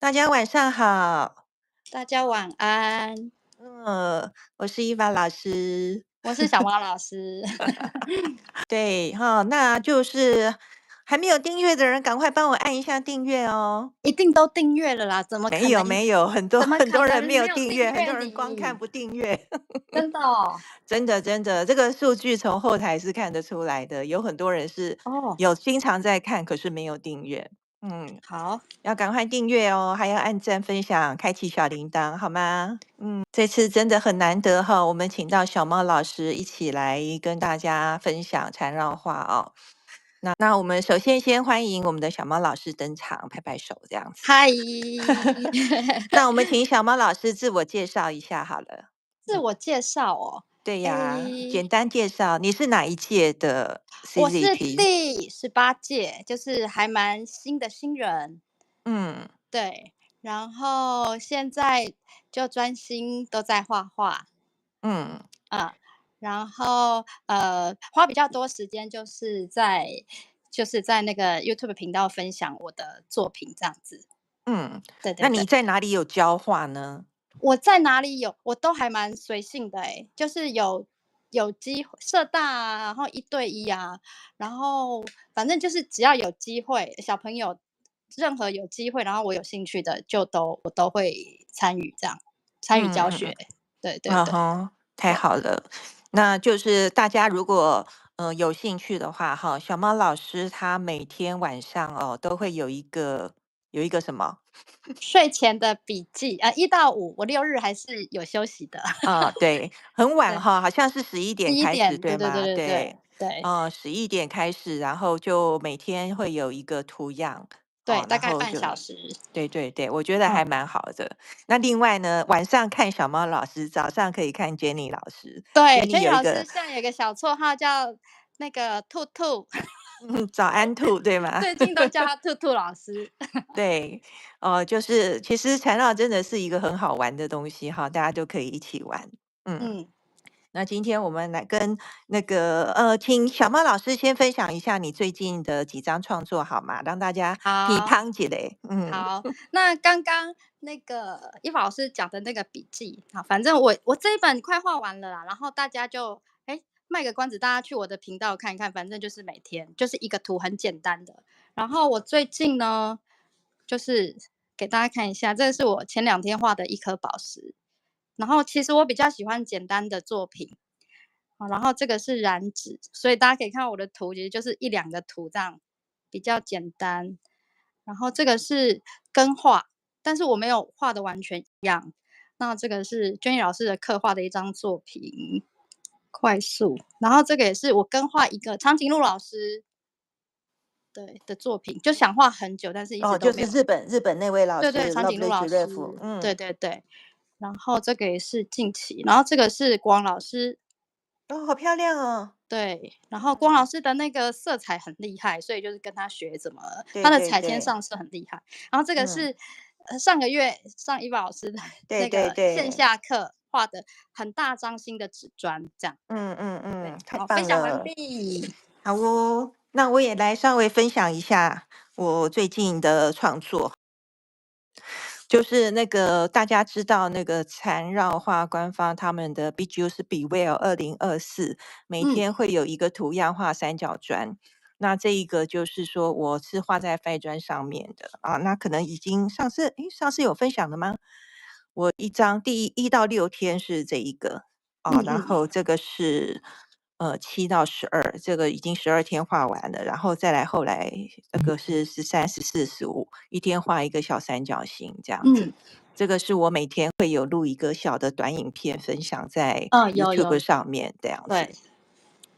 大家晚上好。大家晚安，我是伊娃老师。我是小猫老师。对哈，那就是还没有订阅的人，赶快帮我按一下订阅哦。一定都订阅了啦，怎么没可能有没有，很多怎么很多人没可能没有订阅，很有订阅多人光看你？不订阅。真的哦。真的真的，这个数据从后台是看得出来的，有很多人是哦，有经常在看，可是没有订阅。嗯，好，要赶快订阅哦，还要按赞、分享、开启小铃铛，好吗？这次真的很难得哈，我们请到小猫老师一起来跟大家分享缠绕画哦。那我们首先欢迎我们的小猫老师登场，拍拍手这样子。嗨。那我们请小猫老师自我介绍一下好了。自我介绍哦。对呀，诶，简单介绍你是哪一届的 我是 CZT？第18届，就是还蛮新的新人。嗯对，然后现在就专心都在画画。嗯啊，然后花比较多时间就是在那个 YouTube 频道分享我的作品这样子。嗯，那你对对对，在哪里有教画呢？我在哪里有我都还蛮随性的就是有机会社大啊，然后1对1啊，然后反正就是只要有机会，小朋友任何有机会，然后我有兴趣的我都会参与这样，参与教学。嗯嗯嗯，对对对嗯哼，太对。好了。那就是大家如果有兴趣的话哈，小猫老师他每天晚上哦都会有一个什么？睡前的笔记1到5，我6日还是有休息的。啊，对，很晚对，哈，好像是11点开始，11点，对对对对吗？对，对对对11点开始，然后就每天会有一个图样。对，然大概半后就小时。对对对，我觉得还嗯，蛮好的。那另外呢，晚上看小猫老师，早上可以看 Jenny 老师。对，Jenny 娟妮老师有一个现在有一个小绰号叫那个兔兔。早安兔，对吗？最近都叫他兔兔老师。对，就是其实缠绕真的是一个很好玩的东西哈，大家都可以一起玩。嗯。嗯，那今天我们来跟请小猫老师先分享一下你最近的几张创作好吗？让大家批好判起来。好。那刚刚那个伊法老师讲的那个笔记啊，反正我这一本快画完了啦，然后大家就卖个关子，大家去我的频道看一看，反正就是每天就是一个图很简单的。然后我最近呢，就是给大家看一下，这个是我前2天画的一颗宝石。然后其实我比较喜欢简单的作品。然后这个是染纸，所以大家可以看到我的图，其实就是1、2个图这样，比较简单。然后这个是跟画，但是我没有画的完全一样。那这个是娟妮老师的刻画的一张作品，快速。然后这个也是我跟画一个长颈鹿老师对的作品，就想画很久，但是一直哦，都没有。就是日本那位老对对，师 长颈鹿 Lovely 老 Giraffe。师，对对对。然后这个也是近期，然后这个是光老师。哦，好漂亮哦。对，然后光老师的那个色彩很厉害，所以就是跟他学怎么，他对的对对，彩铅上色很厉害。然后这个嗯，是上个月上伊娃老师的对对那个线对，下课画的很大张新的纸砖，这样。对，太好，分享完棒了。毕。好哦，那我也来稍微分享一下我最近的创作。就是那个大家知道那个缠绕画官方他们的 BGU 是 Beware 2024，每嗯天会有一个图样画三角砖。那这一个就是说我是画在废砖上面的啊，那可能已经上次有分享的吗？我一张第1到6天是这一个啊，然嗯嗯后这个是7到12，这个已经12天画完了，然后再来后来这个是13、14、15，一天画一个小三角形这样子。嗯这个是我每天会有录一个小的短影片分享在有 YouTube 有，上面这样子。对，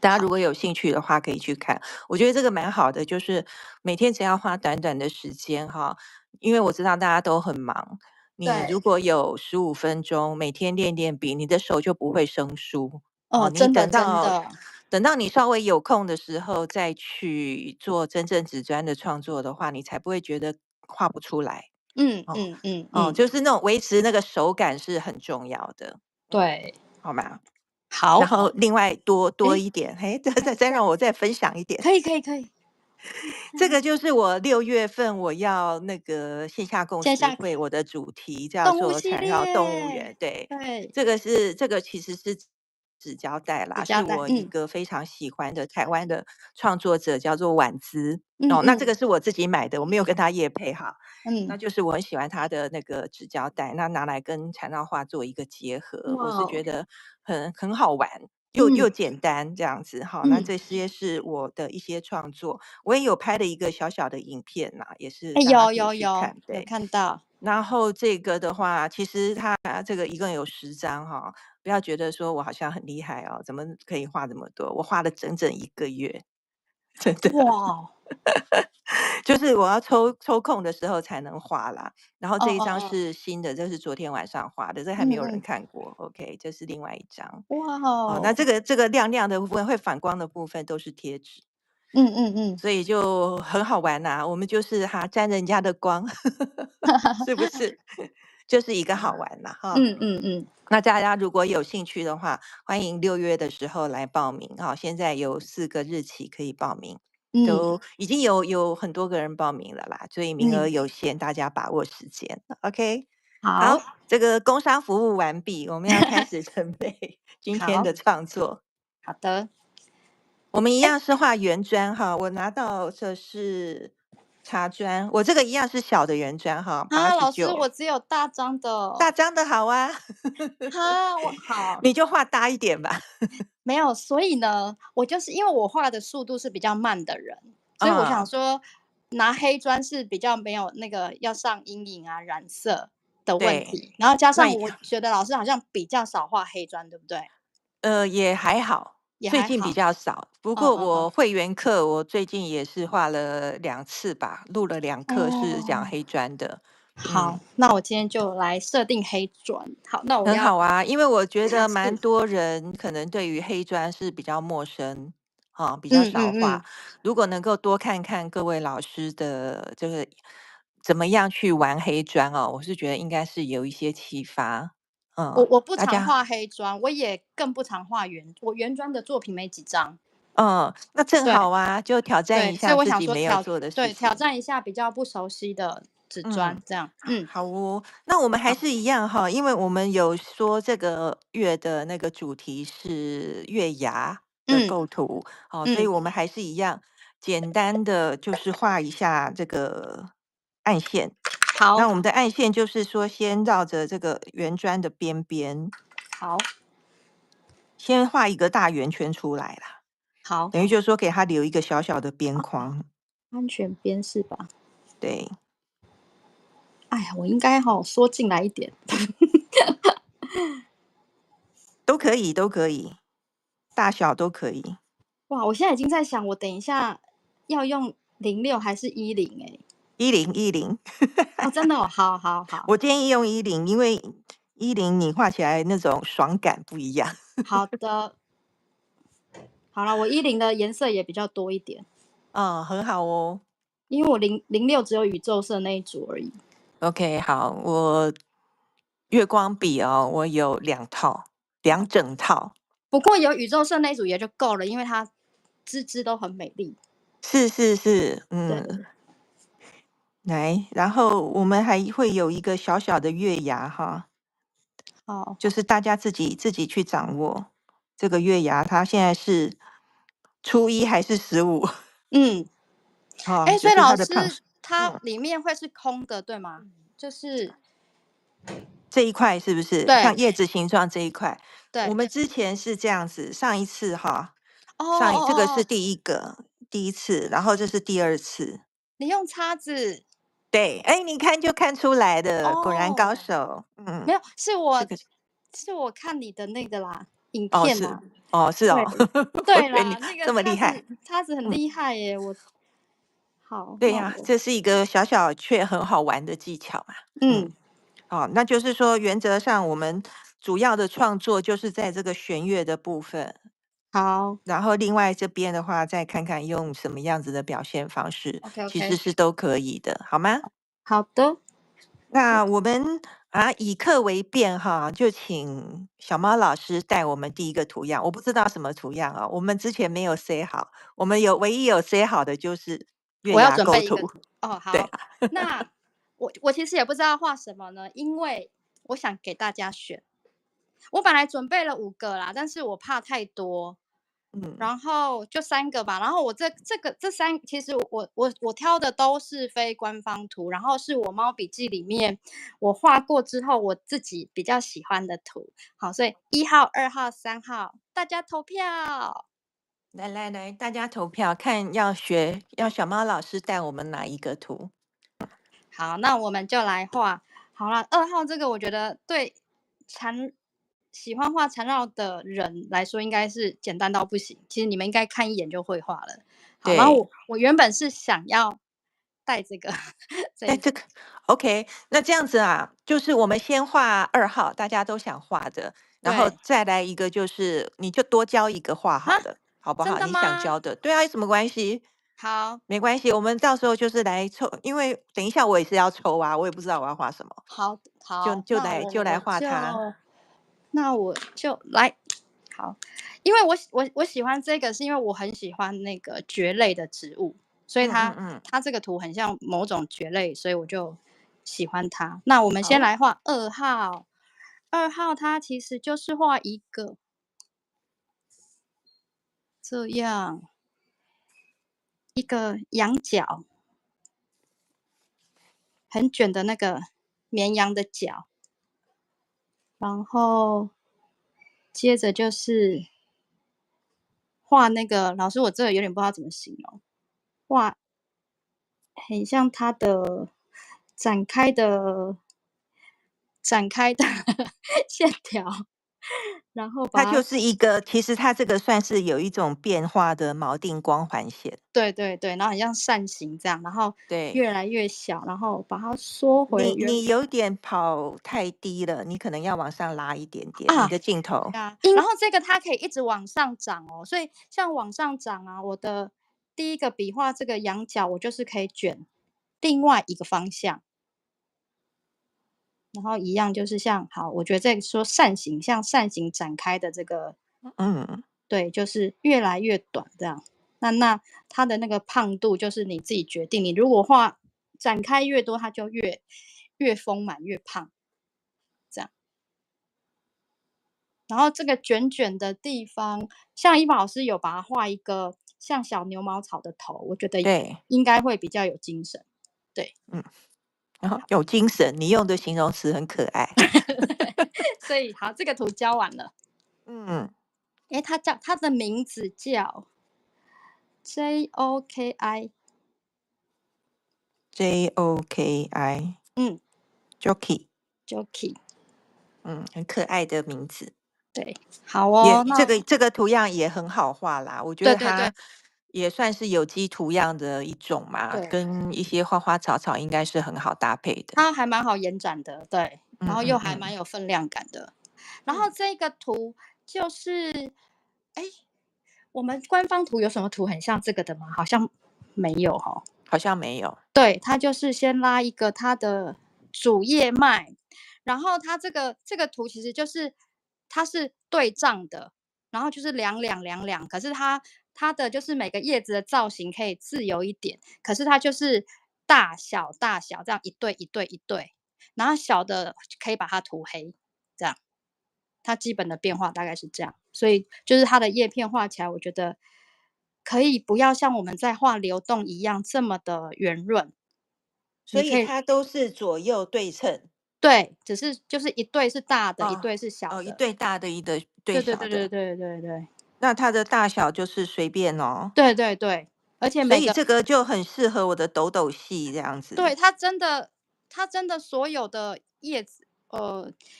大家如果有兴趣的话，可以去看。我觉得这个蛮好的，就是每天只要花短短的时间哈，因为我知道大家都很忙。你对，如果有15分钟，每天练练笔，你的手就不会生疏。哦，你真的等到真的。你稍微有空的时候再去做真正纸砖的创作的话，你才不会觉得画不出来。哦就是那种维持那个手感是很重要的。对，好吗？然好。后另外多诶，一点，嘿，再让我再分享一点。可以可以可以。这个就是我6月份我要那个线下共线下识会，我的主题叫动物系做缠绕动物园。列，对，对，这个其实是纸胶带啦，是纸胶带，我一个非常喜欢的台湾的创作者，叫做婉姿。哦，那这嗯嗯个是我自己买的，我没有跟他业配哈。那嗯，就是我很喜欢他的那个纸胶带，那拿来跟缠绕画做一个结合，我是哇哦，觉得很好玩，又嗯简单这样子哈。那嗯，这些是我的一些创作，我也有拍了一个小小的影片呐，也是哎，大家可以有有去看。对，看到，然后这个的话，其实它这个一共有10张哈，不要觉得说我好像很厉害哦，怎么可以画这么多？我画了整整1个月，真的。哇哦，就是我要抽空的时候才能画啦。然后哦这一张哦哦，是新的，这是昨天晚上画的，这还没有人嗯嗯，看过。OK，这是另外一张。哇哦，那哦，这个亮亮的部分会反光的部分都是贴纸，嗯嗯嗯，所以就很好玩呐、我们就是沾人家的光，是不是？就是一个好玩啦哈。嗯嗯嗯那大家如果有兴趣的话，欢迎6月的时候来报名哈。现在有4个日期可以报名，嗯都已经有很多个人报名了啦，所以名额嗯，有限，大家把握时间。OK，好，好这个工商服务完毕，我们要开始准备今天好的创作。好的，我们一哎，样是画圆砖哈，我拿到这是茶砖，我这个一样是小的圆砖哈，八啊，十老师，我九，只有大张的，大张的好啊，哈，我好。你就画大一点吧。没有，所以呢，我就是因为我画的速度是比较慢的人，所以我想啊、说拿黑砖是比较没有那个要上阴影啊、染色的问对，题，然后加那也上我觉得老师好像比较少画黑砖，对不对？也还好，最近比也还好，较少。不过嗯嗯嗯，我会员课，我最近也是画了2次吧，录了2课是讲哦，黑砖的。好，嗯，那我今天就来设定黑砖。好，那我要很好啊，因为我觉得尝试，蛮多人可能对于黑砖是比较陌生，比较嗯少画。嗯如果能够多看看各位老师的这个怎么样去玩黑砖哦，我是觉得应该是有一些启发。我不大家常画黑砖，我也更不常画圆，我原砖的作品没几张。那正对，好啊，就挑战一对，所以下自我想说己没有做的事挑情。战一下比较不熟悉的纸嗯，砖，这样，好哦。那我们还好，是一样哈，因为我们有说这个月的那个主题是月牙的嗯构图，所以嗯，我们还是一样简单的就是画一下这个暗线。好，那我们的暗线就是说，先绕着这个圆砖的边边，好，先画一个大圆圈出来啦。好，等于就是说，给它留一个小小的边框。安全边是吧？对，哎呀，我应该缩进来一点。都可以，都可以，大小都可以。哇，我现在已经在想，我等一下要用06还是10哎？1010，哦，真的哦，好好好我建议用10，因为10你画起来那种爽感不一样。好的，好了，我10的颜色也比较多一点，很好哦。因为我06只有宇宙色那一组而已。OK，好，我月光笔哦，我有2套，2整套。不过有宇宙色那一组也就够了，因为它枝枝都很美丽。是是是，对，来，然后我们还会有一个小小的月牙哈，好，就是大家自己去掌握这个月牙，它现在是初一还是15？嗯，哎，所以就是老师它的胖树。它嗯，里面会是空的，对吗？就是这一块是不是像对叶子形状这一块？我对，们之前是这样子，上一次哈，哦哦这个是哦哦，第一次，然后这是第二次。你用叉子对，哎，你看就看出来的，果然高哦，手。没有，这个是我看你的那个啦，影哦是片啦，是哦，对我以为你对啦，那个这么厉害。叉子很嗯，厉害耶，我好，对呀，那我这是一个小小却很好玩的技巧嘛。嗯那就是说原则上我们主要的创作就是在这个弦乐的部分，好然后另外这边的话，再看看用什么样子的表现方式，，OK 其实 OK，是都可以的，好吗？好的，那我们以课为变哈，就请小猫老师带我们第一个图样。我不知道什么图样啊，我们之前没有 say 好，我们唯一有 say 好的就是月我要牙构图。准备一个图哦。对好，那我其实也不知道画什么呢，因为我想给大家选。我本来准备了5个啦，但是我怕太多，嗯，然后就3个吧。然后我这3，其实我挑的都是非官方图，然后是我猫笔记里面我画过之后我自己比较喜欢的图。好，所以1号、2号、3号，大家投票。来来来，大家投票看要小猫老师带我们哪一个图？好，那我们就来画。好了，2号这个我觉得对缠喜欢画缠绕的人来说，应该是简单到不行。其实你们应该看一眼就会画了。好，然后对，我原本是想要带这个这一个。在这个 OK，那这样子啊，就是我们先画2号，大家都想画的，然后对再来一个，就是你就多教一个画啊，好的，好不真好？你想的吗？教的，对啊，有什么关系？好没关系，我们到时候就是来抽，因为等一下我也是要抽啊，我也不知道我要画什么，好就好，就来就来画它。那我就来。好，因为我喜欢这个，是因为我很喜欢那个蕨类的植物，所以嗯嗯它嗯，它这个图很像某种蕨类，所以我就喜欢它。那我们先好，来画2号。2号它其实就是画一个这样一个羊角，很卷的那个绵羊的角，然后接着就是画那个，老师我这个有点不知道怎么形容，画很像它的展开的展开的线条，然后它就把它是一个，其实它这个算是有一种变化的锚定光环线。对对对，然后很像扇形这样，然后对，越来越小，然后把它缩回原你有点跑太低了，你可能要往上拉一点点，你啊，的镜头。然后这个它可以一直往上涨哦，所以像往上涨啊，我的第一个笔画这个羊角，我就是可以卷另外一个方向。然后一样就是像好，我觉得这说扇形，像扇形展开的这个，嗯，对，就是越来越短这样。那它的那个胖度就是你自己决定，你如果画展开越多，它就越丰满越胖这样。然后这个卷卷的地方，像伊宝老师有把它画一个像小牛毛草的头，我觉得对，应该会比较有精神。对，嗯，然后有精神，你用的形容词很可爱。所以好，这个图教完了。嗯诶，它的名字叫 JOKI。，JOKI，Jockey，嗯，Joki。很可爱的名字。对，好哦，那这个图样也很好画啦，我觉对对对得它也算是有机图样的一种嘛，对，跟一些花花草草应该是很好搭配的。它还蛮好延展的，对，然嗯后又还蛮嗯嗯有分量感的。然后嗯，这个图就是，哎，我们官方图有什么图很像这个的吗？好像没有哈。好像没有。对，它就是先拉一个它的主叶脉，然后它这个图其实就是它是对仗的，然后就是两两两两，可是它的就是每个叶子的造型可以自由一点，可是它就是大小大小这样一对一对一对，然后小的可以把它涂黑，这样它基本的变化大概是这样，所以就是它的叶片画起来，我觉得可以不要像我们在画流动一样这么的圆润。所你可以以它都是左右对称。对，只是就是一对是大的，一哦对是小哦，一的。对大的，一对对对小的，对对对对对那它的大小就是随便哦。对对对，而且每个所以这个就很适合我的抖抖系这样子。对，它真的所有的叶子，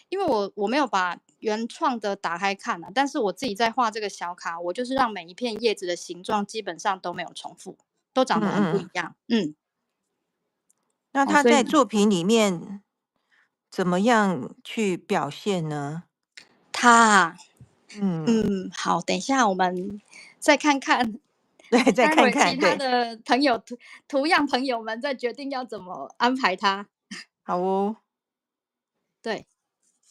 因为我没有把原创的打开看啊，但是我自己在画这个小卡，我就是让每一片叶子的形状基本上都没有重复，都长得很不嗯嗯，一样。嗯，好，那他所以在作品里面怎么样去表现呢？它啊嗯，好，等一下我们再看看，对，再待会儿其看看，对，他的朋友图样朋友们再决定要怎么安排它。好哦，对，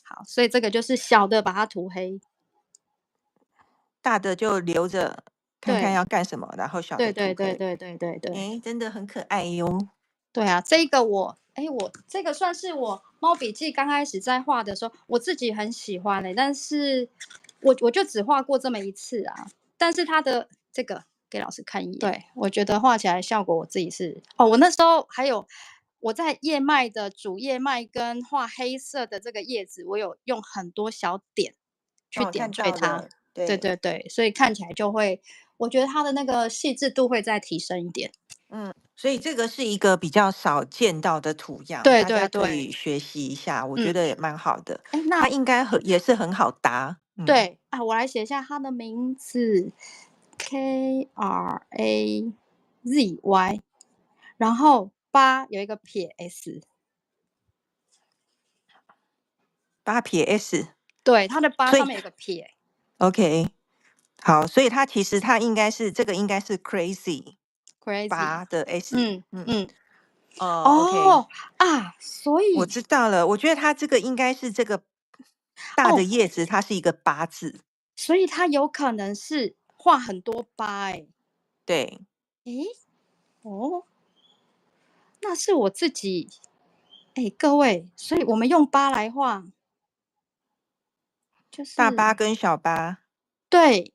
好，所以这个就是小的把它涂黑。大的就留着看看对，要干什么，然后小对的涂黑。对对对对对对。诶，真的很可爱哟。对啊，这个我这个算是我猫笔记刚开始在画的时候，我自己很喜欢的，但是我就只画过这么一次啊。但是它的这个给老师看一眼，对，我觉得画起来效果我自己是我那时候还有我在叶脉的主叶脉跟画黑色的这个叶子，我有用很多小点去哦，点看缀它。到了，对对，对对，所以看起来就会，我觉得它的那个细致度会再提升一点。所以这个是一个比较少见到的图样，对大家可对对，以学习一下，我觉嗯，得也蛮好的。哎，那它应该也是很好答。对，啊，我来写一下他的名字，Krazzy，然后八有一个撇 s，八撇 S，对，他的八所以 上面有个撇 OK，好，所以它其实它应该是这个应该是 crazy ，crazy，八的 S，嗯嗯，OK，哦啊，所我以知道了，我觉得它这个应该是这个大的哦，叶子，它是一个八字，所以他有可能是画很多八，对，诶，哦，那是我自己，各位，所以我们用八来画，就是大八跟小八对，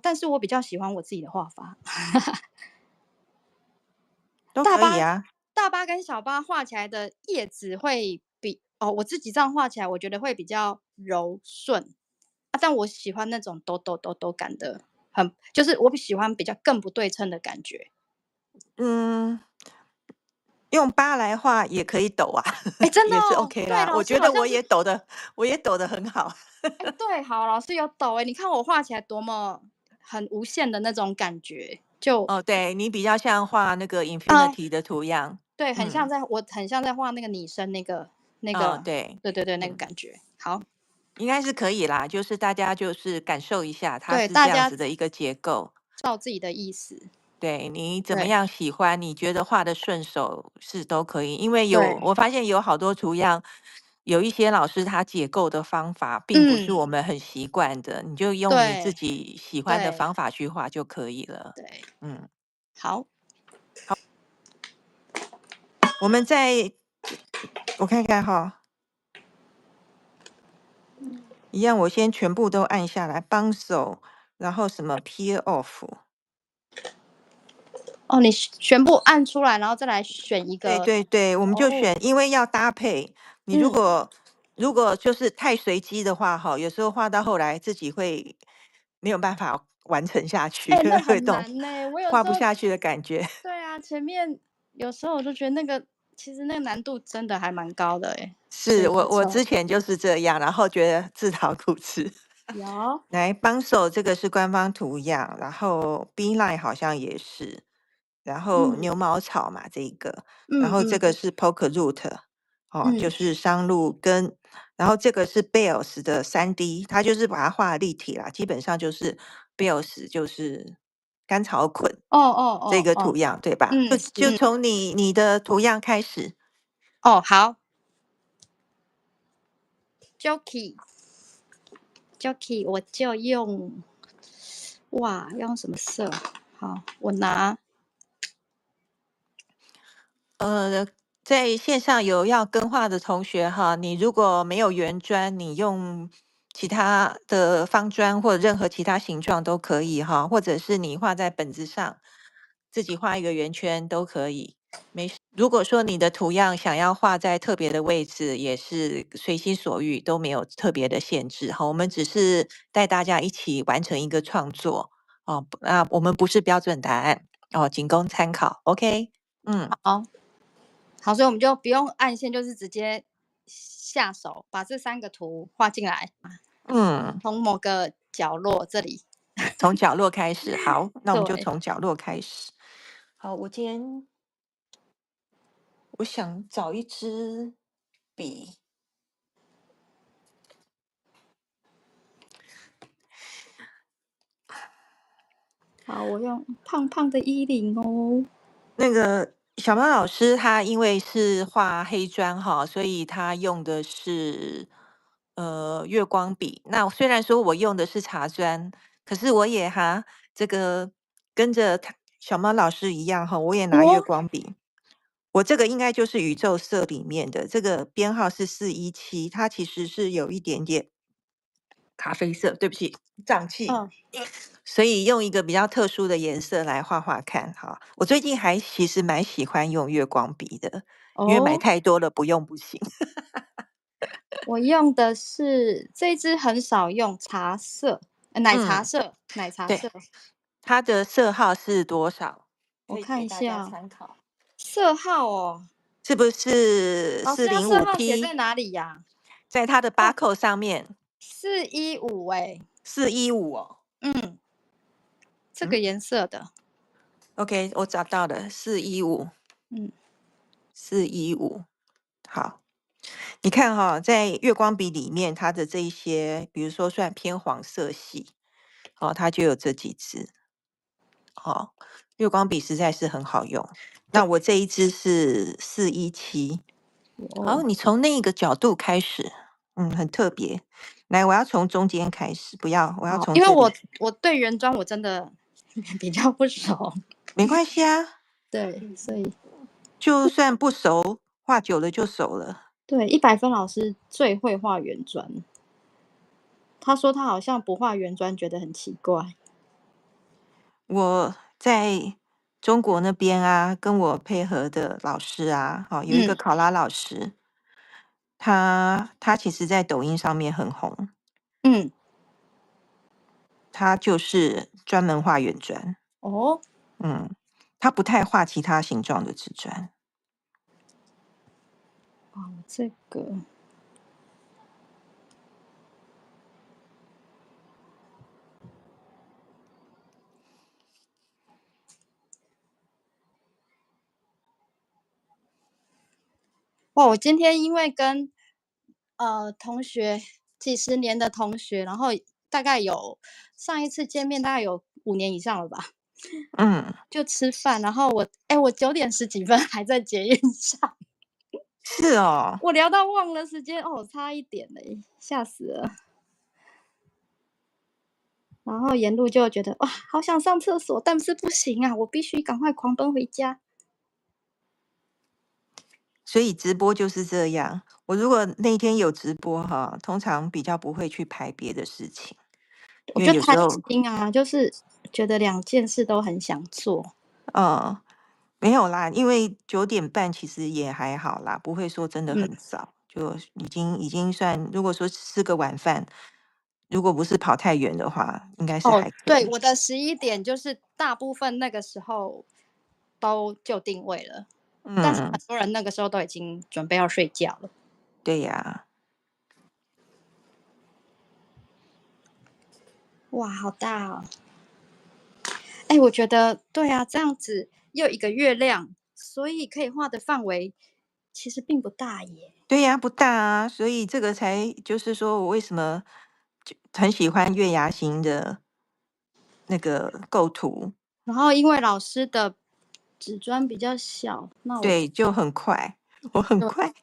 但是我比较喜欢我自己的画法。都大巴可以啊。大巴跟小巴画起来的叶子会比我自己这样画起来，我觉得会比较柔顺但我喜欢那种抖抖抖抖感的，就是我喜欢比较更不对称的感觉。嗯，用八来画也可以抖啊，哎，真的也是 哦，OK 对，啦。老我觉得师好像是，我也抖得很好。对，好，老师有抖你看我画起来多么很无限的那种感觉，就哦，对，你比较像画那个 啊，infinity 的图样。对，嗯，我很像在画那个拟声那个，对，对对对，那个嗯，感觉。好，应该是可以啦，就是大家就是感受一下，它对，是这样大家子的一个结构。照自己的意思，对，你怎么对。样喜欢，你觉得画的顺手是都可以。因为对，我发现有好多图样，有一些老师他解构的方法并不是嗯，我们很习惯的，你就用你自对，己喜欢的对，方法去画就可以了。对，嗯，好，我们再我看看哈，一样，我先全部都按下来，帮手，然后什么 peel off。哦，你全部按出来，然后再来选一对个，对对，我们就哦，选，因为要搭配。你嗯，如果就是太随机的话，哈，有时候画到后来自己会没有办法完成下去，那会有一很种难呢。我有时候，画不下去的感觉。对啊，前面有时候我就觉得其实那个难度真的还蛮高的所以是我就抽之前就是这样，然后觉得自讨苦吃。有，来帮手，这个是官方图样，然后 B line 好像也是，然后嗯牛毛草嘛，这一个，然后这嗯嗯个是 poker root，就嗯，是商路根，然后这个是 Bells 的3D，它就是把它画立体啦，基本上就是 Bells 就是甘草捆哦哦这哦哦，个图样，对吧？就嗯，从你的图样开始，哦，好，Jockey，我就用，哇，要用什么色？好，我拿在线上有要跟画的同学哈，你如果没有圆砖，你用其他的方砖或者任何其他形状都可以哈，或者是你画在本子上，自己画一个圆圈都可以。如果说你的图样想要画在特别的位置，也是随心所欲，都没有特别的限制哈。我们只是带大家一起完成一个创作我们不是标准答案仅供参考。OK，嗯。好。好，所以我们就不用按线，就是直接下手把这三个图画进来，嗯，从某个角落这里。从角落开始，好，那我们就对，从角落开始。好，我想找一支笔，好，我用胖胖的衣领哦。那个小猫老师他因为是画黑砖哈，所以他用的是月光笔。那虽然说我用的是茶砖，可是我也这个跟着小猫老师一样哈，我也拿月我光笔。我这个应该就是宇宙色里面的，这个编号是417，它其实是有一点点咖啡色，对不起，胀气。嗯所以用一个比较特殊的颜色来画画看哈。我最近其实蛮喜欢用月光笔的，因为买哦，太多了不用不行。我用的是这一支很少用茶色，奶茶嗯，色，奶茶对，色。它的色号是多少？可以我看给大家一下参考，色号哦，是不是老师它色号写在405P？哪里呀？在它的哦，barcode上面415哎， 415哦。嗯，这嗯个颜色的，，OK，我找到了415，嗯，415。好，你看哈，在月光笔里面，它的这一些，比如说算偏黄色系，哦，它就有这几支。哦，月光笔实在是很好用。那对，我这一支是417。好，哦，你从那个角度开始，很特别。来，我要从中间开始，不要，我要好，从这里。因为我对原装我真的比较不熟，没关系啊，对，所以就算不熟，画久了就熟了。对100分老师最会画原砖，他说他好像不画原砖觉得很奇怪，我在中国那边啊，跟我配合的老师啊，有一个嗯考拉老师，他其实在抖音上面很红，嗯，他就是专门画圆砖。哦，嗯，他不太画其他形状的瓷砖。哦，这个。哇，我今天因为跟同学几十年的同学，然后大概有上一次见面大概有5年以上了吧，嗯，就吃饭，然后我9点10几分还在捷运上，是哦。我聊到忘了时间，哦，差一点嘞，吓死了。然后沿路就觉得哇，好想上厕所，但是不行啊，我必须赶快狂奔回家。所以直播就是这样。我如果那天有直播哈，通常比较不会去排别的事情，因为我就贪有时候，心啊，就是觉得2件事都很想做。嗯，没有啦，因为9点半其实也还好啦，不会说真的嗯。很早，就已经算，如果说吃个晚饭，如果不是跑太远的话，应该是哦，对，还可以。我的11点就是大部分那个时候都就定位了，但是嗯，很多人那个时候都已经准备要睡觉了。对呀。哇，好大哦！哎，我觉得对啊，这样子又一个月亮，所以可以画的范围其实并不大耶。对呀，不大啊，所以这个才就是说我为什么就很喜欢月牙形的那个构图。然后因为老师的纸砖比较小，那我对，就很快，我很就快。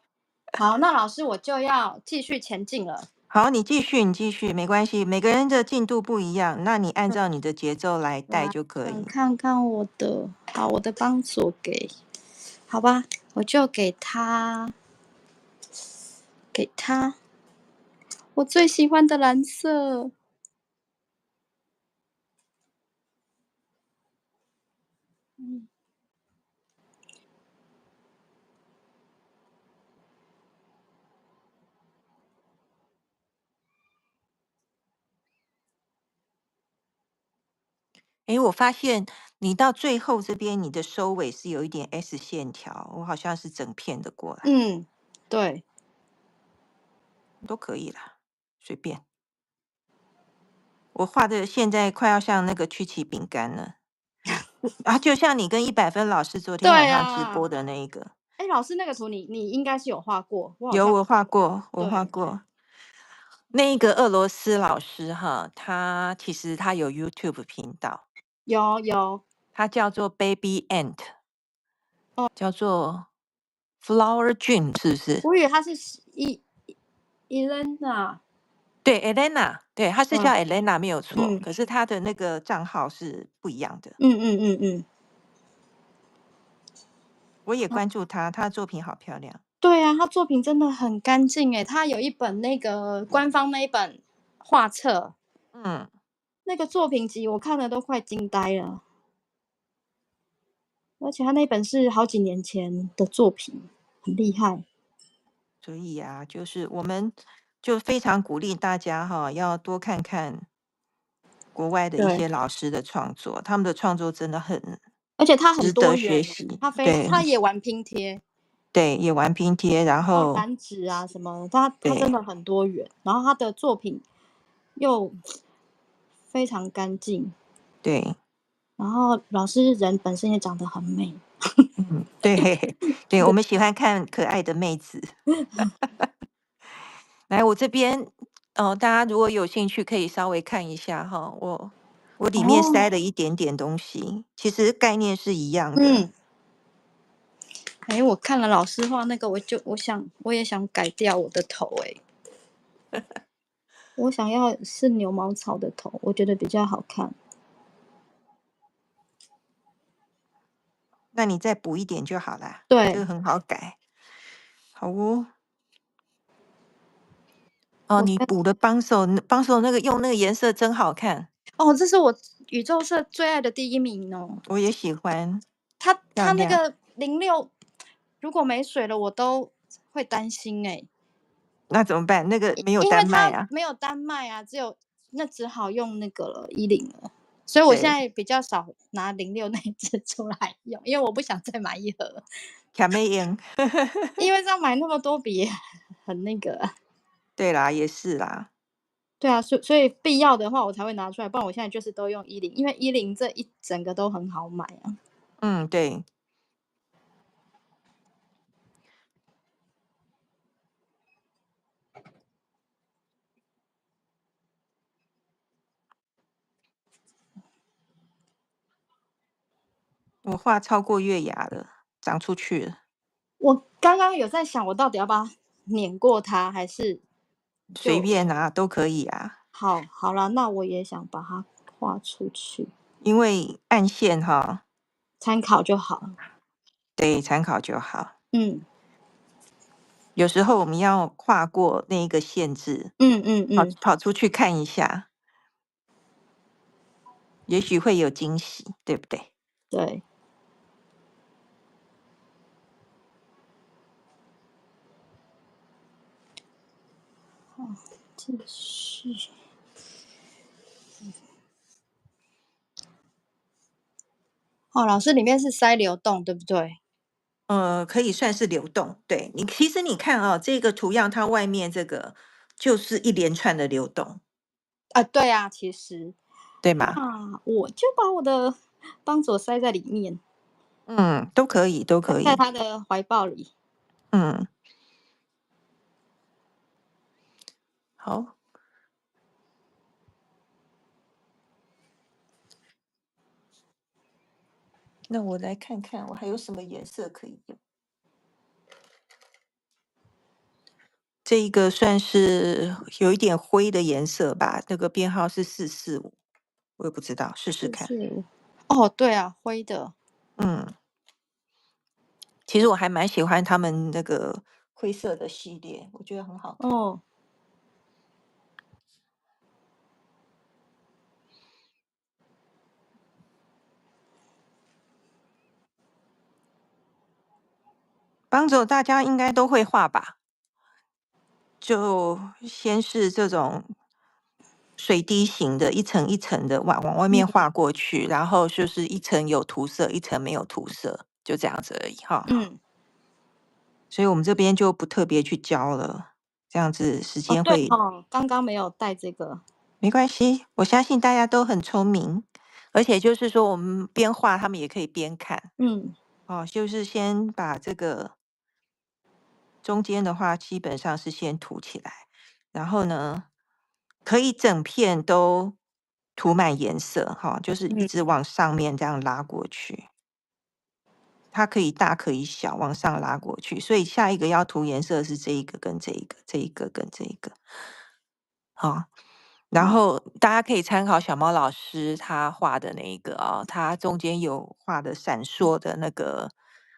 好，那老师我就要继续前进了。好，你继续，没关系，每个人的进度不一样，那你按照你的节奏来带来，就可以。看看我的，好，我的帮手好吧，我就给他我最喜欢的蓝色。嗯，诶，我发现你到最后这边，你的收尾是有一点 S 线条，我好像是整片的过来，嗯，对，都可以啦，随便。我画的现在快要像那个曲奇饼干了啊，就像你跟100分老师昨天晚对上直啊。播的那一个。哎，老师那个图你应该是有画过，我好像有，我画过，我画对，过。那一个俄罗斯老师哈，他其实他有 YouTube 频道，有，他叫做 Baby Ant。叫做 Flower Dream， 是不是？我以为他是Elena。对 ，Elena， 对，她是叫嗯 Elena 没有错，嗯可是她的那个账号是不一样的。嗯嗯嗯嗯，我也关注她，她的作品好漂亮。对啊，他作品真的很干净诶，他有一本那个官方那一本画册，嗯，那个作品集我看了都快惊呆了，而且他那本是好几年前的作品，很厉害。所以啊，就是我们就非常鼓励大家哈，要多看看国外的一对，些老师的创作，他们的创作真的很而且他很值得多元，学习。对，他也玩拼贴，对，也玩拼贴，然后蓝纸啊什么的，他真对的很多元，然后他的作品又非常干净，对，然后老师人本身也长得很美。嗯，对对，我们喜欢看可爱的妹子。来，我这边，大家如果有兴趣，可以稍微看一下哈。我里面哦，塞了一点点东西，其实概念是一样的。嗯，哎，我看了老师画那个，我也想改掉我的头哎，我想要是牛毛草的头，我觉得比较好看。那你再补一点就好啦，这对，个很好改。好哦，哦，我现在你补的帮手那个用那个颜色真好看，哦，这是我宇宙社最爱的第一名哦。我也喜欢，它漂亮。那个06，如果没水了，我都会担心哎，那怎么办？那个没有因为丹麦啊。它没有丹麦啊，只好用那个了10了。所以我现对，在比较少拿06那一支出来用，因为我不想再买一盒，卡梅因。因为这样买那么多笔也很那个啊。对啦，也是啦。对啊，所以必要的话我才会拿出来，不然我现在就是都用因为这一整个都很好买啊。嗯，对。我画超过月牙了，长出去了。我刚刚有在想，我到底要不要碾过它，还是随就便啊，都可以啊。好啦，那我也想把它画出去，因为暗线哈，参考就好。对，参考就好。嗯有时候我们要跨过那一个限制，嗯嗯跑嗯，跑出去看一下，也许会有惊喜，对不对？对。继续。哦，老师里面是塞流动，对不对？可以算是流动。对你，其实你看啊、这个图样它外面这个就是一连串的流动，啊，对啊，其实，对吗？那我就把我的帮手塞在里面，嗯，都可以，都可在以。他的怀抱里。嗯，好，那我来看看我还有什么颜色可以用。这一个算是有一点灰的颜色吧，那个编号是445，我也不知道，试试看。是，哦，对啊，灰的。嗯，其实我还蛮喜欢他们那个灰色的系列，我觉得很好看。哦，帮走大家应该都会画吧？就先是这种水滴形的，一层一层的往外面嗯画过去，然后就是一层有涂色，一层没有涂色，就这样子而已哈。嗯，所以我们这边就不特别去教了，这样子时哦，间会对哦，刚刚没有带这个。没关系。我相信大家都很聪明，而且就是说我们边画，他们也可以边看嗯哦。就是先把这个中间的话，基本上是先涂起来，然后呢，可以整片都涂满颜色哈、就是一嗯，直往上面这样拉过去。它可以大可以小，往上拉过去，所以下一个要涂颜色是这一个跟这一个，这一个跟这一个。好，然好，后大家可以参考小猫老师他画的那一个哦，他中间有画的闪烁的那个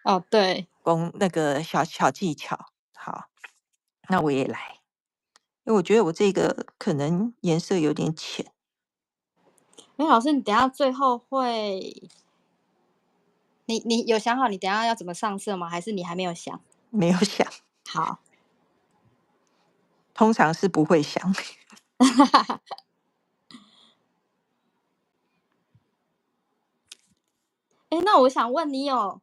哦，对，那个小技巧。好，那我也来，因为我觉得我这个可能颜色有点浅，哎，老师，你等一下最后会，你有想好你等一下要怎么上色吗？还是你还没有想？没有想，好，通常是不会想。哎，那我想问你有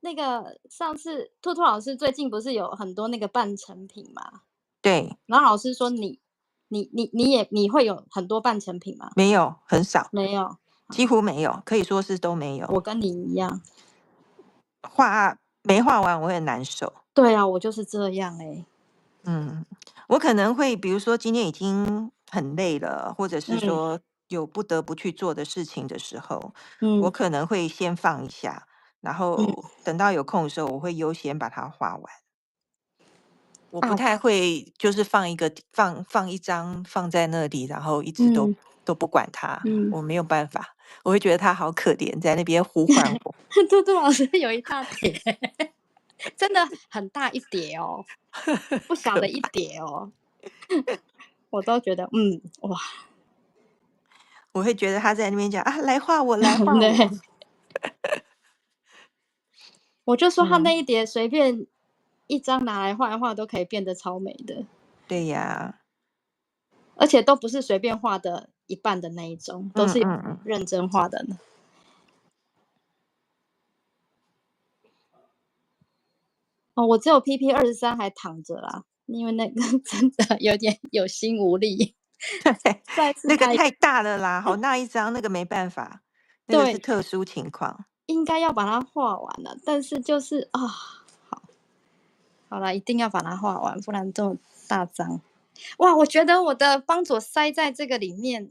那个上次兔兔老师最近不是有很多那个半成品吗？对，然后老师说你会有很多半成品吗？没有，很少，没有，几乎没有，可以说是都没有。我跟你一样。没画完我很难受。对啊，我就是这样哎。嗯，我可能会比如说今天已经很累了，或者是嗯说有不得不去做的事情的时候，我嗯可能会先放一下，然嗯后等到有空的时候，我会优先把它画完。我不啊，太会就是放一张放在那里，然后一直嗯都不管它，嗯，我没有办法，我会觉得它好可怜，在那边呼唤我。兔兔老师有一大叠，真的很大一叠哦，不小的一可怕。叠哦，我都觉得哇，我会觉得他在那边讲啊，来画我，来画我。对，我就说他嗯，那一叠随便一张拿来画一画都可以变得超美的，对呀，而且都不是随便画的一半的那一种，都是有嗯嗯嗯。认真画的呢。哦，我只有 PP23还躺着啦，因为那个真的有点有心无力，对，再次拍那个太大了啦，好大一张，那个没办法，那个是对，特殊情况。应该要把它画完了，但是就是啊，好啦，一定要把它画完，不然这么大张，哇，我觉得我的方左塞在这个里面，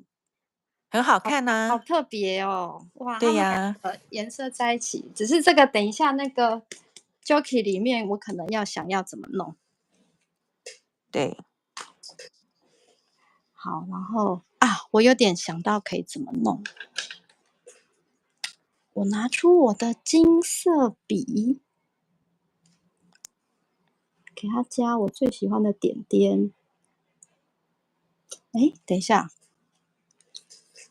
很好看呐、好特别哦，哇，它们两对呀，个颜色在一起，只是这个等一下那个 Jockey 里面我可能要想要怎么弄。对，好，然后啊，我有点想到可以怎么弄。我拿出我的金色笔，给它加我最喜欢的点点。哎，等一下，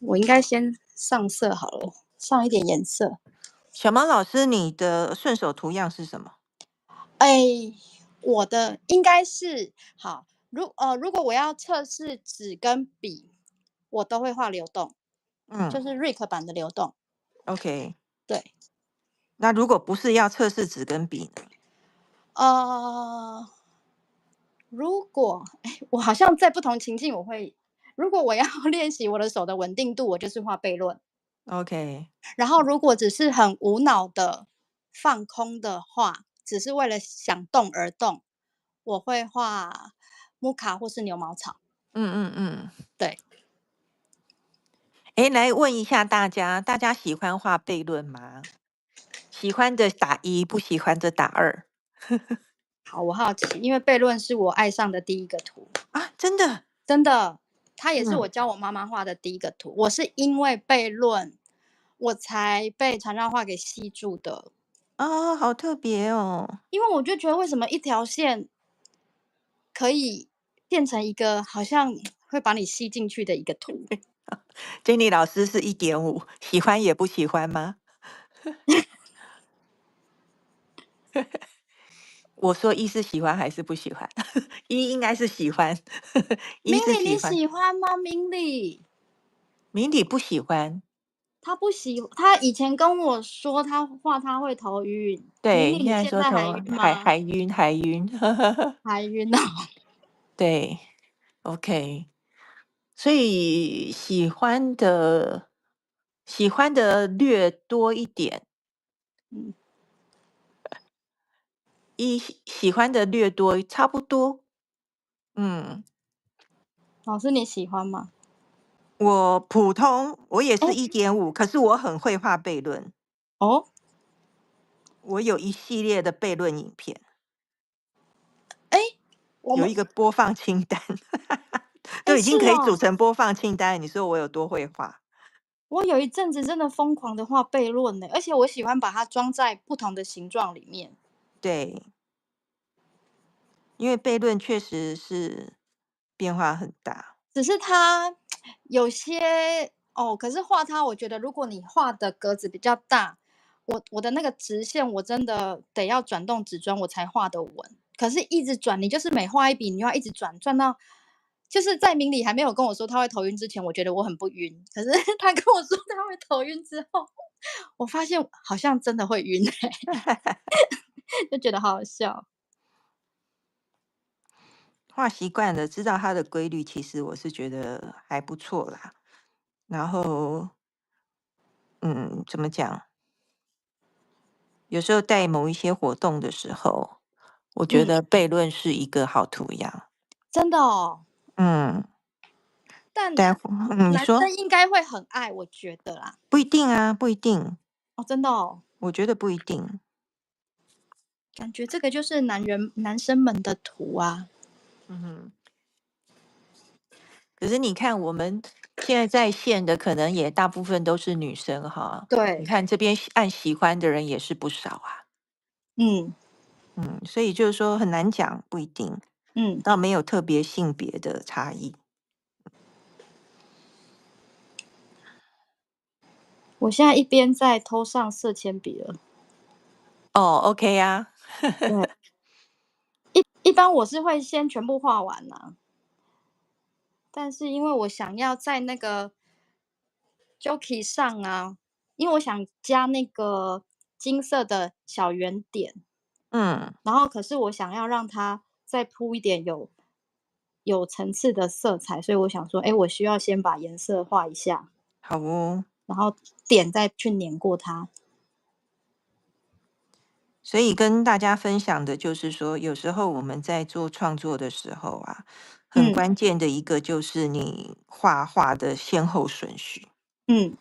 我应该先上色好了，上一点颜色。小毛老师，你的顺手图样是什么？哎，我的应该是好。如果我要测试纸跟笔，我都会画流动，就嗯是 Rick 版的流动。，OK。对，那如果不是要测试纸跟笔呢？呃，如果我好像在不同情境我会，如果我要练习我的手的稳定度，我就是画悖论。OK，然后如果只是很无脑的放空的话，只是为了想动而动，我会画木卡或是牛毛草。嗯嗯嗯。对，诶，来问一下大家，大家喜欢画悖论吗？喜欢的打一，不喜欢的打二。好，我好奇，因为悖论是我爱上的第一个图，啊，真的。真的，它也是嗯，我教我妈妈画的第一个图。我是因为悖论，我才被缠绕画给吸住的。啊，好特别哦。因为我就觉得为什么一条线可以变成一个好像会把你吸进去的一个图？Jenny 老师是1.5，喜欢也不喜欢吗？我说一是喜欢还是不喜欢？一应该是喜欢，一明理你是喜欢，喜欢吗？明理明理不喜欢。他不喜，他以前跟我说他画他会头晕。明对，理你现在说现在还头晕吗？还晕还晕。还晕哦。对，OK。所以喜欢的略多一点，嗯，喜欢的略多，差不多。嗯，老师你喜欢吗？我普通，我也是哎1.5，可是我很会画悖论。哦，我有一系列的悖论影片，哎，我们有一个播放清单，都哎已经可以组是哦，成播放清单。你说我有多会画？我有一阵子真的疯狂的画悖论呢，而且我喜欢把它装在不同的形状里面。对，因为悖论确实是变化很大。只是它有些哦，可是画它，我觉得如果你画的格子比较大，我的那个直线我真的得要转动纸砖我才画得稳。可是一直转，你就是每画一笔，你要一直转，转到就是在明理还没有跟我说他会头晕之前，我觉得我很不晕。可是他跟我说他会头晕之后，我发现好像真的会晕欸，就觉得好好笑。画习惯了，知道它的规律，其实我是觉得还不错啦。然后，怎么讲？有时候带某一些活动的时候，我觉嗯，得悖论是一个好图样。真的哦，嗯，但待会你男说生应该会很爱，我觉得啦。不一定啊，不一定，哦，真的哦。我觉得不一定。感觉这个就是男生们的图啊。嗯哼，可是你看我们现在在线的，可能也大部分都是女生哈。你对，看这边按喜欢的人也是不少啊。嗯所以就是说很难讲，不一定，嗯，倒没有特别性别的差异。我现在一边在偷上色铅笔了。哦，OK 啊。对，一般我是会先全部画完啦，但是因为我想要在那个 Jockey 上啊，因为我想加那个金色的小圆点，嗯，然后可是我想要让它再铺一点有层次的色彩，所以我想说，哎，我需要先把颜色画一下，好哦。然后点再去粘过它。所以跟大家分享的就是说，有时候我们在做创作的时候啊，很嗯关键的一个就是你画画的先后顺序。嗯。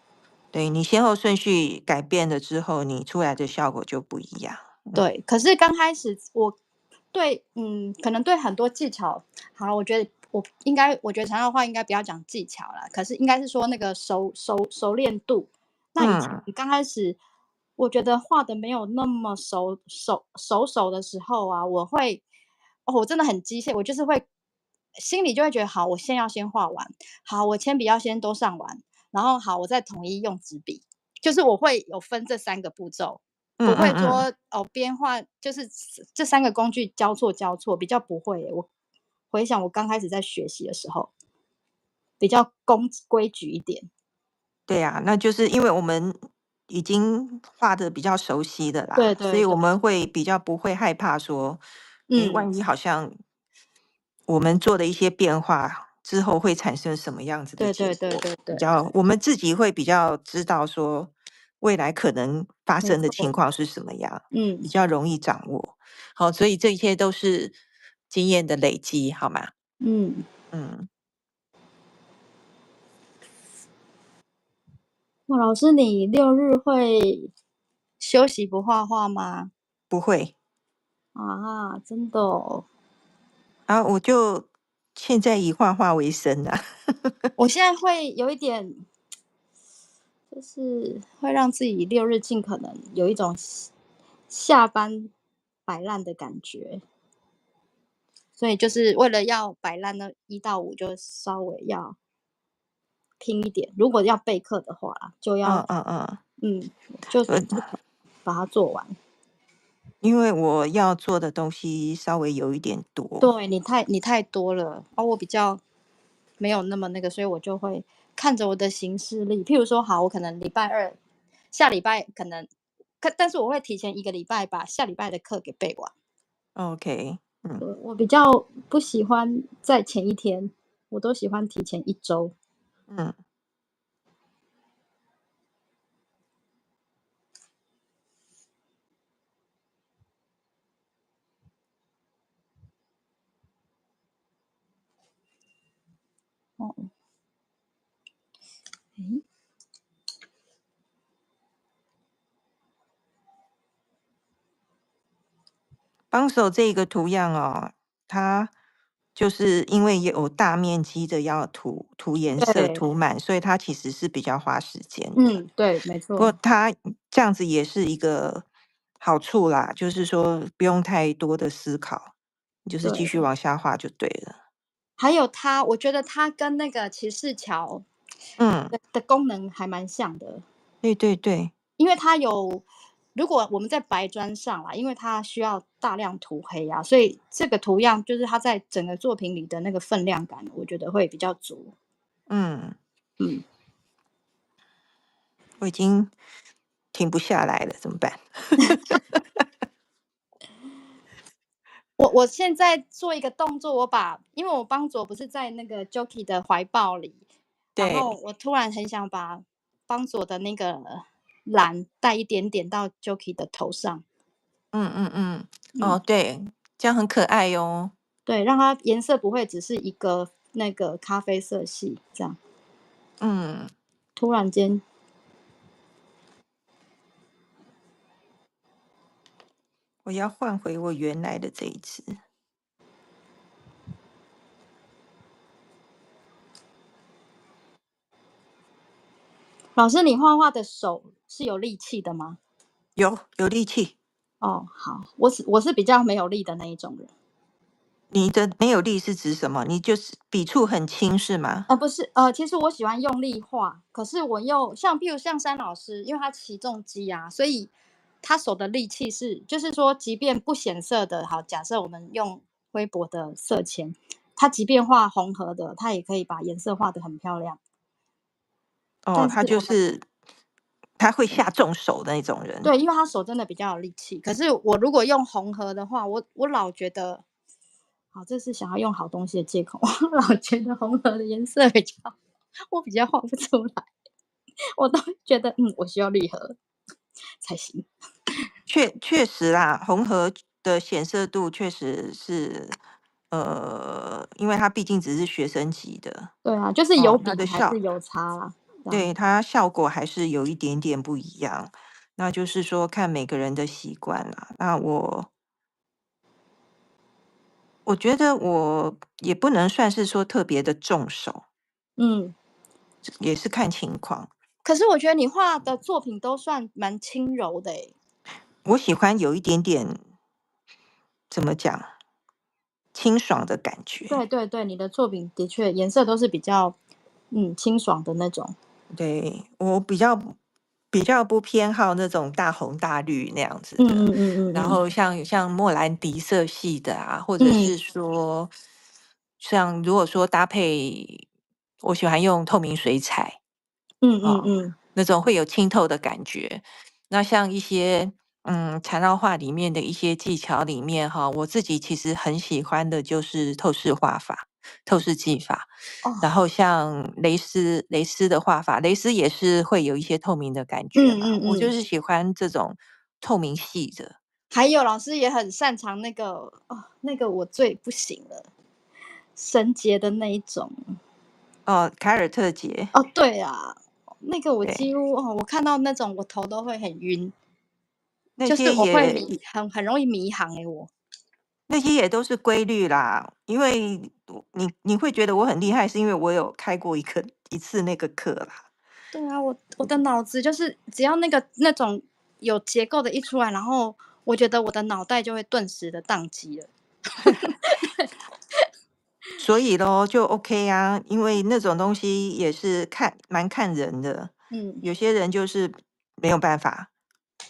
对，你先后顺序改变了之后，你出来的效果就不一样。对，可是刚开始我对可能对很多技巧，好了，我觉得长条画应该不要讲技巧啦，可是应该是说那个熟练度。那以前嗯刚开始，我觉得画的没有那么熟的时候啊，我真的很机械，我就是会心里就会觉得，好，我先要先画完，好，我铅笔要先都上完，然后好，我再统一用纸笔，就是我会有分这三个步骤。嗯不会嗯嗯，说哦，边画就是这三个工具交错，比较不会耶。我回想我刚开始在学习的时候，比较规矩一点。对呀，那就是因为我们已经画的比较熟悉的啦，所对对对，以我们会比较不会害怕说，诶，嗯，万一好像我们做的一些变化之后会产生什么样子的对对对结果，对对，比较我们自己会比较知道说未来可能发生的情没错，况是什么样，嗯比较容易掌握。好，所以这一切都是经验的累积，好吗？嗯。嗯，那老师，你6日会休息不画画吗？不会。啊，真的哦。然后我就现在以画画为生啊。我现在会有一点，就是会让自己6日尽可能有一种下班摆烂的感觉。所以就是为了要摆烂呢1到5就稍微要拼一点，如果要备课的话啦，就嗯要嗯嗯，嗯，就呃，把它做完。因为我要做的东西稍微有一点多。对，你太多了，而我比较没有那么那个，所以我就会看着我的行事历，譬如说好，我可能礼拜二下礼拜可能但是我会提前1个礼拜把下礼拜的课给备完。OK，我比较不喜欢在前一天，我都喜欢提前1周。嗯，哦，诶帮手这个图样哦，它就是因为有大面积的要涂颜色对，涂满，所以它其实是比较花时间的。对，没不过错，它这样子也是一个好处啦，就是说不用太多的思考，你就是继续对。往下画就对了。还有它，我觉得它跟那个骑士桥嗯，的功能还蛮像的，对对对，因为它有如果我们在白砖上啦，因为它需要大量涂黑啊，所以这个图样就是它在整个作品里的那个分量感，我觉得会比较足。嗯，嗯，我已经停不下来了，怎么办？我现在做一个动作，因为我帮佐不是在那个 Jockey 的怀抱里，然后对，我突然很想把帮佐的那个蓝带一点点到 Jockey 的头上，嗯嗯嗯，嗯，哦对，这样很可爱哟。对，让它颜色不会只是一个那个咖啡色系这样。嗯，突然间，我要换回我原来的这一只。老师，你画画的手是有力气的吗？有力气，哦，好，我是比较没有力的那一种人。你的没有力是指什么？你就是笔触很轻是吗？不是，其实我喜欢用力画，可是我又譬如像山老师，因为他骑重机啊，所以他手的力气就是说，即便不显色的，好，假设我们用微薄的色铅，他即便画红盒的，他也可以把颜色画得很漂亮。哦，他但是就是他会下重手的那种人。对，因为他手真的比较有力气。可是我如果用红盒的话，我老觉得，好，这是想要用好东西的借口。我老觉得红盒的颜色比较，我比较画不出来。我都觉得，我需要绿盒才行。确实啦，红河的显色度确实是，因为它毕竟只是学生级的，对啊，就是有哦，它的比还是有差啦，这样。对，它效果还是有一点点不一样。那就是说看每个人的习惯啦。那我觉得我也不能算是说特别的重手，嗯，也是看情况。可是我觉得你画的作品都算蛮轻柔的诶。我喜欢有一点点怎么讲清爽的感觉。对对对，你的作品的确颜色都是比较，清爽的那种。对，我比较不偏好那种大红大绿那样子的，嗯嗯嗯嗯嗯然后像莫兰迪色系的啊，或者嗯是说像如果说搭配，我喜欢用透明水彩。嗯嗯哦，嗯那种会有清透的感觉。那像一些缠绕画里面的一些技巧里面哈，我自己其实很喜欢的就是透视画法、透视技法。哦，然后像蕾丝的画法，蕾丝也是会有一些透明的感觉嗯嘛。嗯嗯。我就是喜欢这种透明系的。还有老师也很擅长那个，那个我最不行了，绳结的那一种。哦，凯尔特杰，哦，对啊，那个我对，几乎我看到那种我头都会很晕，那就是些也我会很容易迷航我。那些也都是规律啦，因为你会觉得我很厉害，是因为我有开过一次那个课啦。对啊，我的脑子就是只要那种有结构的一出来，然后我觉得我的脑袋就会顿时的宕机了。所以咯，就 OK 啊，因为那种东西也是蛮看人的，嗯，有些人就是没有办法，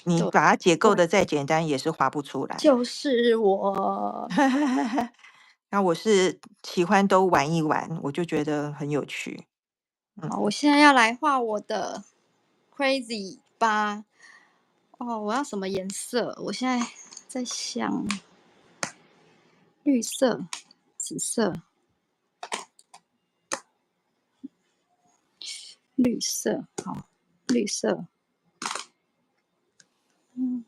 你对，把它结构对，的再简单也是画不出来。就是我。那我是喜欢都玩一玩，我就觉得很有趣。好，我嗯，现在要来画我的 Crazy 吧。哦，我要什么颜色？我现在在想，绿色、紫色、绿色，好，绿色，嗯，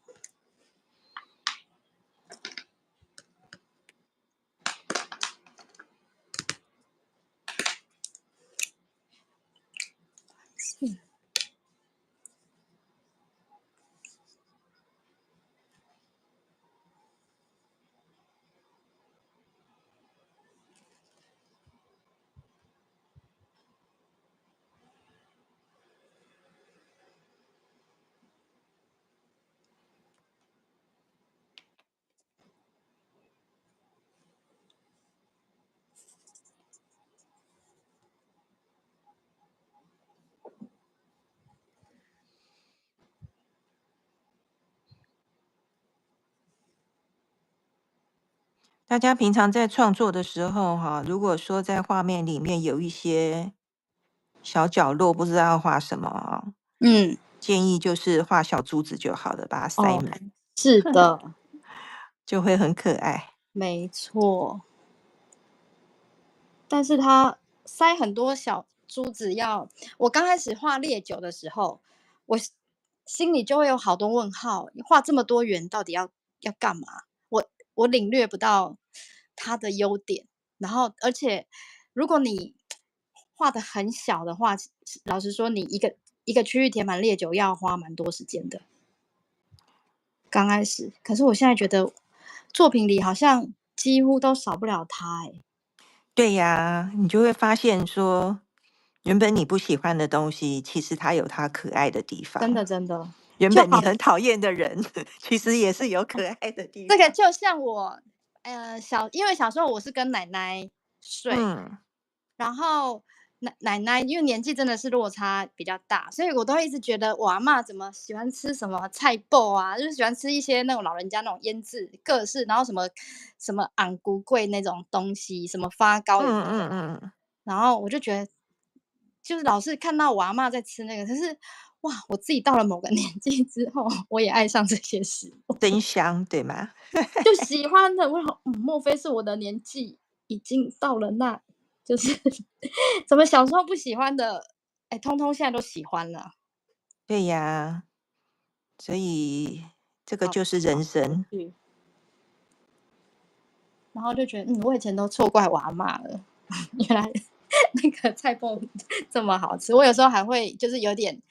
是大家平常在创作的时候哈，如果说在画面里面有一些小角落，不知道要画什么哦，嗯，建议就是画小珠子就好了，把它塞哦，满，是的，就会很可爱。没错。但是它塞很多小珠子要我刚开始画烈酒的时候，我心里就会有好多问号，你画这么多圆到底要干嘛？我领略不到它的优点，然后而且如果你画的很小的话，老实说，你一个区域填满烈酒要花蛮多时间的。刚开始，可是我现在觉得作品里好像几乎都少不了它欸。对呀，你就会发现说，原本你不喜欢的东西，其实它有它可爱的地真方。的真的，原本你就好很讨厌的人，其实也是有可爱的地方。这个就像我，因为小时候我是跟奶奶睡，嗯然后奶奶因为年纪真的是落差比较大，所以我都会一直觉得我阿嬷怎么喜欢吃什么菜脯啊，就是喜欢吃一些那种老人家那种腌制各式，然后什么昂菇桂那种东西，什么发糕有的没的，嗯，然后我就觉得，就是老是看到我阿嬷在吃那个，可是哇，我自己到了某个年纪之后，我也爱上这些食物。真香，对吗？就喜欢的，我想，莫非是我的年纪已经到了那，就是怎么小时候不喜欢的，哎，通通现在都喜欢了。对呀，所以这个好就是人生。有趣，然后就觉得，我以前都错怪我阿嬷了，原来那个菜脯这么好吃。我有时候还会就是有点，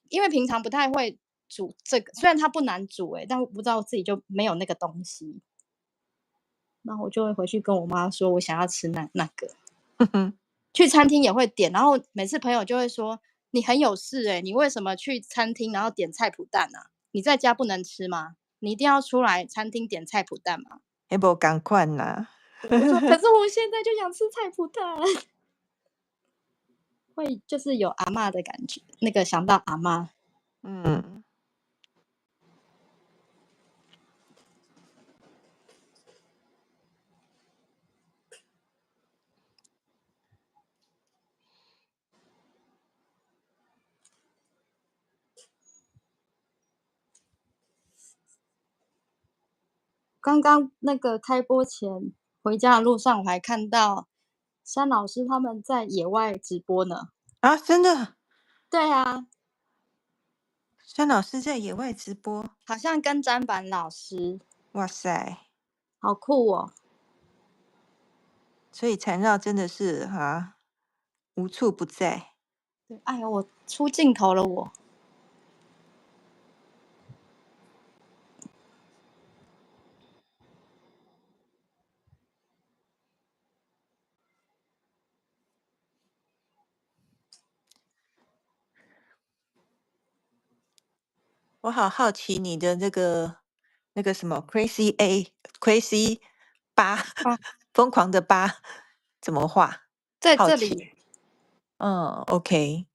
因为平常不太会煮这个，虽然它不难煮但我不知道自己就没有那个东西，然后我就会回去跟我妈说，我想要吃那个。去餐厅也会点，然后每次朋友就会说：“你很有事你为什么去餐厅然后点菜脯蛋啊？你在家不能吃吗？你一定要出来餐厅点菜脯蛋吗？”也无赶快啦。我说：“可是我现在就想吃菜脯蛋。”会就是有阿嬷的感觉，那个想到阿嬷。嗯，刚刚那个开播前回家的路上，我还看到山老师他们在野外直播呢。啊，真的，对啊，孙老师在野外直播，好像跟砧板老师，哇塞！好酷哦。所以缠绕真的是无处不在。对，哎呀，我出镜头了我。我好好奇你的那个什么 Crazy 八啊，疯狂的八怎么画？在好奇。这里嗯，OK，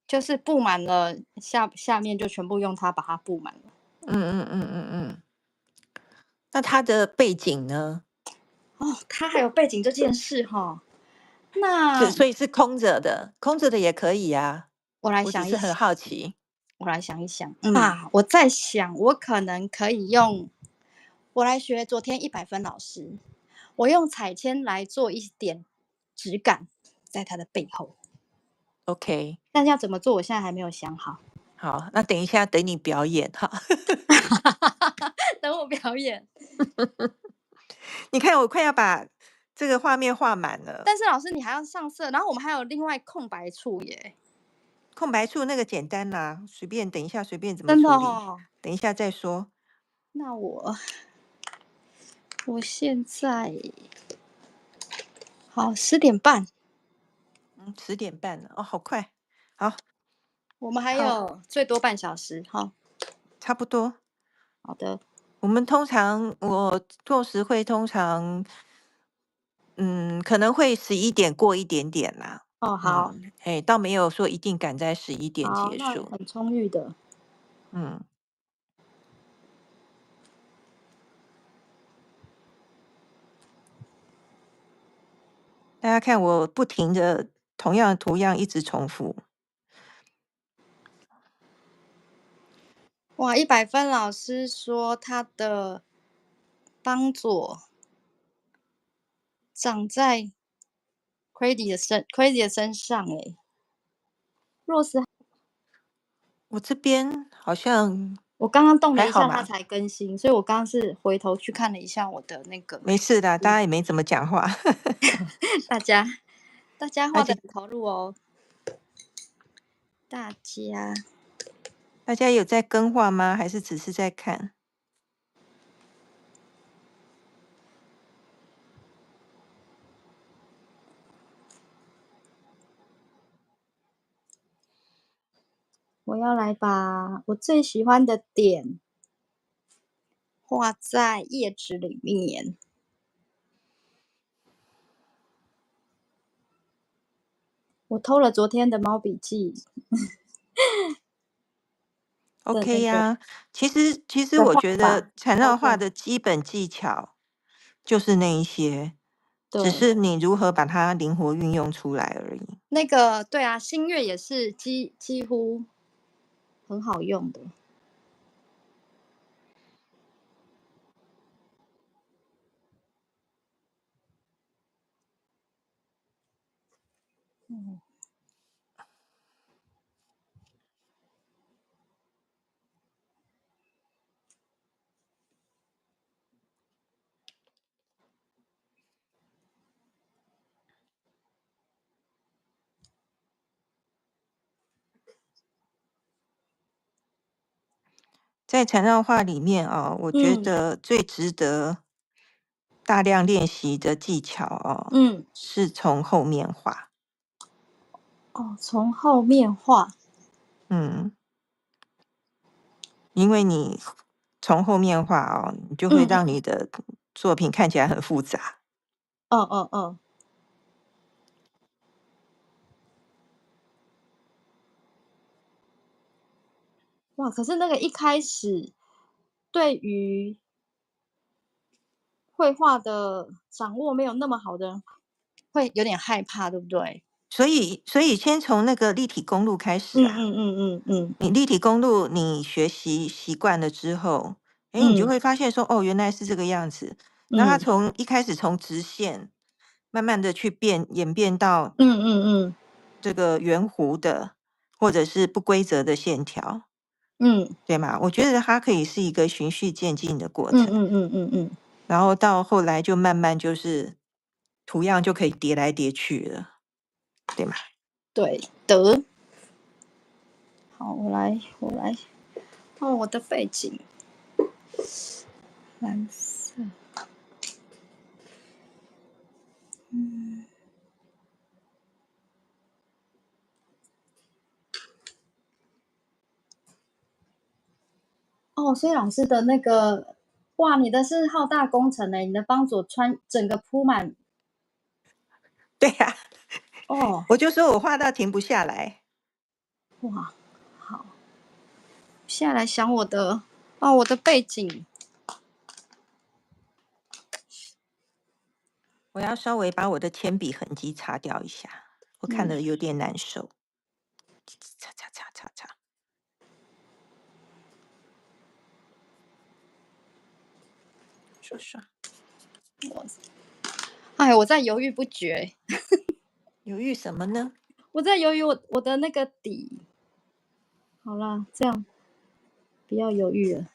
就是布满了，下面就全部用它把它布满了。嗯。那它的背景呢？哦，它还有背景这件事哈，那所以是空着的，空着的也可以啊。我来我只是很想一想，好奇。我来想一想，我在想，我可能可以用，我来学昨天100分老师，我用彩铅来做一点质感在它的背后，OK，但是要怎么做，我现在还没有想好。好，那等一下等你表演哈。等我表演。你看我快要把这个画面画满了，但是老师你还要上色，然后我们还有另外空白处耶，空白处那个简单啦，随便等一下随便怎么真的处理，哦。等一下再说。那我现在好10点半，10点半了，哦，好快，好，我们还好，有最多半小时。好，差不多。好的，我们通常我做时会通常，可能会11点过一点点啦。哦，好，倒没有说一定赶在11点好，结束。那很充裕的。嗯，大家看我不停的同样的图样一直重复。哇，100分老师说他的帮左长在 Crazy 的身上哎。Rose，我这边好像我刚刚动了一下，它还好嘛，才更新，所以我刚刚是回头去看了一下我的那个，没事的，大家也没怎么讲话。大家大家而且画的很投入哦，大家大家有在更画吗？还是只是在看？我要来把我最喜欢的点画在页纸里面。我偷了昨天的猫笔记的 OK 那个呀，其实的我觉画法得缠绕画，OK，的基本技巧就是那一些，只对，是你如何把它灵活运用出来而已。那个对啊，新月也是几乎很好用的。嗯，在缠绕画里面哦，我觉嗯得最值得大量练习的技巧哦，嗯，是从后面画。哦，从后面画，嗯，因为你从后面画哦，你就会嗯让你的作品看起来很复杂。嗯，哇，可是那个一开始对于绘画的掌握没有那么好的人，会有点害怕，对不对？所以先从那个立体公路开始啊。嗯你立体公路你学习习惯了之后，诶，你就嗯会发现说，哦，原来是这个样子。那它嗯从一开始从直线，慢慢的去演变到嗯这个圆弧的，或者是不规则的线条，嗯对吗？我觉得它可以是一个循序渐进的过程，嗯，然后到后来就慢慢就是图样就可以叠来叠去了，对吗？对的。好，我来，哦，我的背景蓝色，嗯，哦，所以老师的那个，哇，你的是浩大工程诶，你的帮左穿整个铺满，对呀、哦，我就说我画到停不下来。哇，好，现在来想我的，哦，我的背景，我要稍微把我的铅笔痕迹擦掉一下，我看嗯，了有点难受。擦擦擦擦擦，刷刷。哎，我在犹豫不决，犹豫什么呢？我在犹豫我的那个底，好啦，这样不要犹豫了。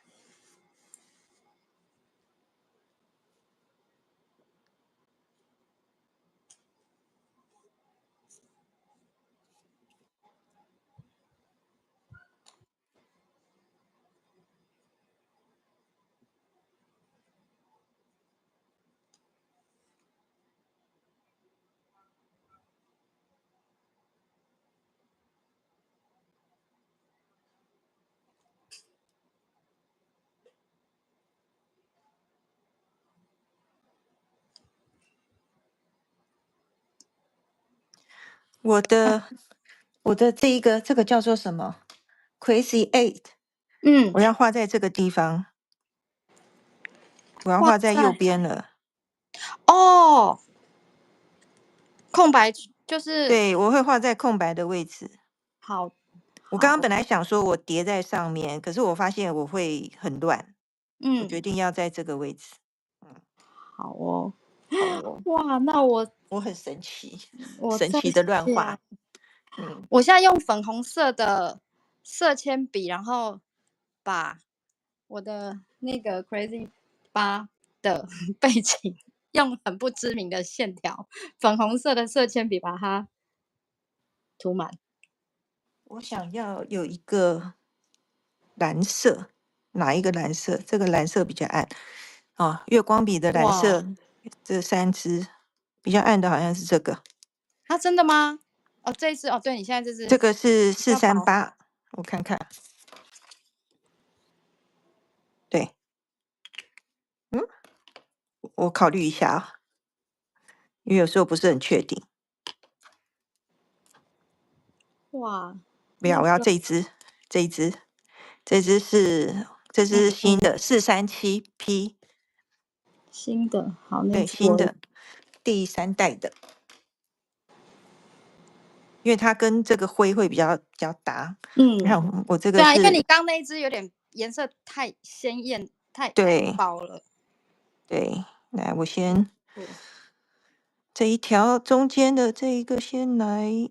我的这个叫做什么？Crazy Eight，嗯，我要画在这个地方，我要哇画在右塞，边了。哦，空白就是对，我会画在空白的位置。好。我刚刚好本来想说我叠在上面，可是我发现我会很乱，我决嗯，定要在这个位置。嗯，好哦。好哦，哇，那我很神奇，我再神奇的乱想，画。嗯，我现在用粉红色的色铅笔，然后把我的那个 Crazy 八的背景用很不知名的线条，粉红色的色铅笔把它涂满。我想要有一个蓝色，哪一个蓝色？这个蓝色比较暗。哦，月光笔的蓝哇，色，这3支比较暗的好像是这个，啊，真的吗？哦，这一支哦，对你现在这支这个是比较薄。438，我看看，对，嗯，我考虑一下啊，因为有时候不是很确定。哇，不要，我要那个，这一支，这一支，这支新的437P，新的，好，那一对，支我新的第3代的，因为它跟这个灰会比较搭。你嗯，看我这对啊，因为个是，你刚那一支有点颜色太鲜艳，太对饱了。对，来我先对，这一条中间的这一个先来，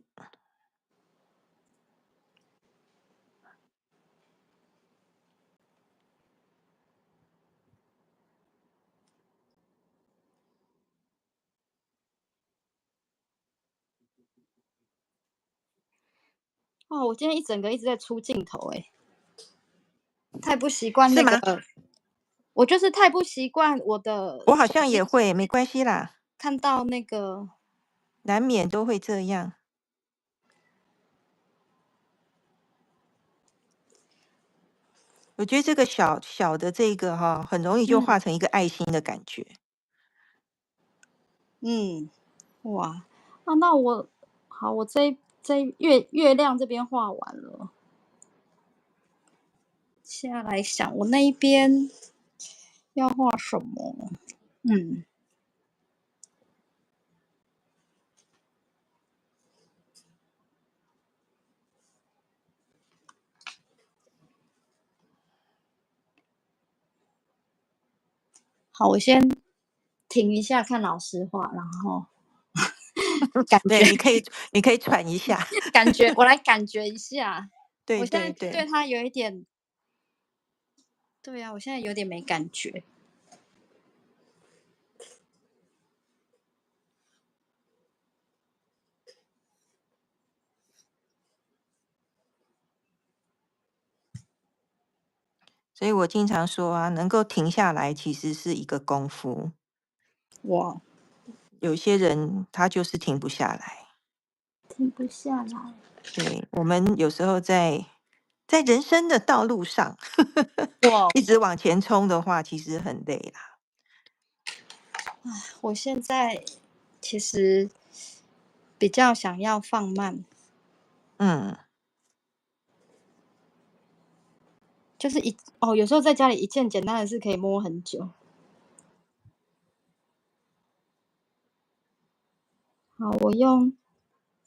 哦，我今天一整个一直在出镜头，太不习惯是吗？那个，我就是太不习惯我的我好手机像也会，没关系啦，看到那个。难免都会这样。我觉得这个小小的这个哈，很容易就嗯画成一个爱心的感觉。嗯，哇，啊，那我好，我这月亮这边画完了，现在来想我那一边要画什么？嗯，好，我先停一下看老师画，然后感觉 对，你可以喘一下。感觉，我来感觉一下。对我现在对对，对他有一点，对啊，我现在有点没感觉。所以我经常说啊，能够停下来其实是一个功夫。哇，有些人他就是停不下来。停不下来。对，我们有时候在人生的道路上哇，一直往前冲的话，其实很累啦。我现在其实比较想要放慢，嗯，就是有时候在家里一件简单的事可以摸很久。好，我用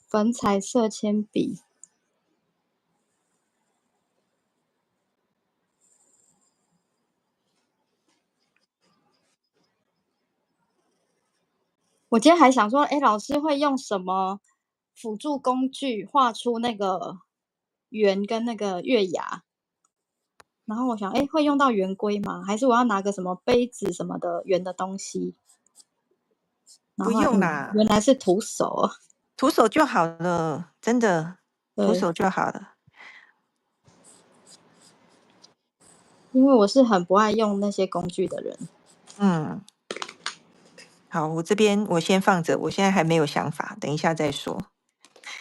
粉彩色铅笔。我今天还想说，老师会用什么辅助工具画出那个圆跟那个月牙？然后我想，会用到圆规吗？还是我要拿个什么杯子什么的圆的东西？然不后，用啦，原来是徒手哦。徒手就好了，真的，徒对，手就好了。因为我是很不爱用那些工具的人。嗯，好，我这边我先放着，我现在还没有想法，等一下再说。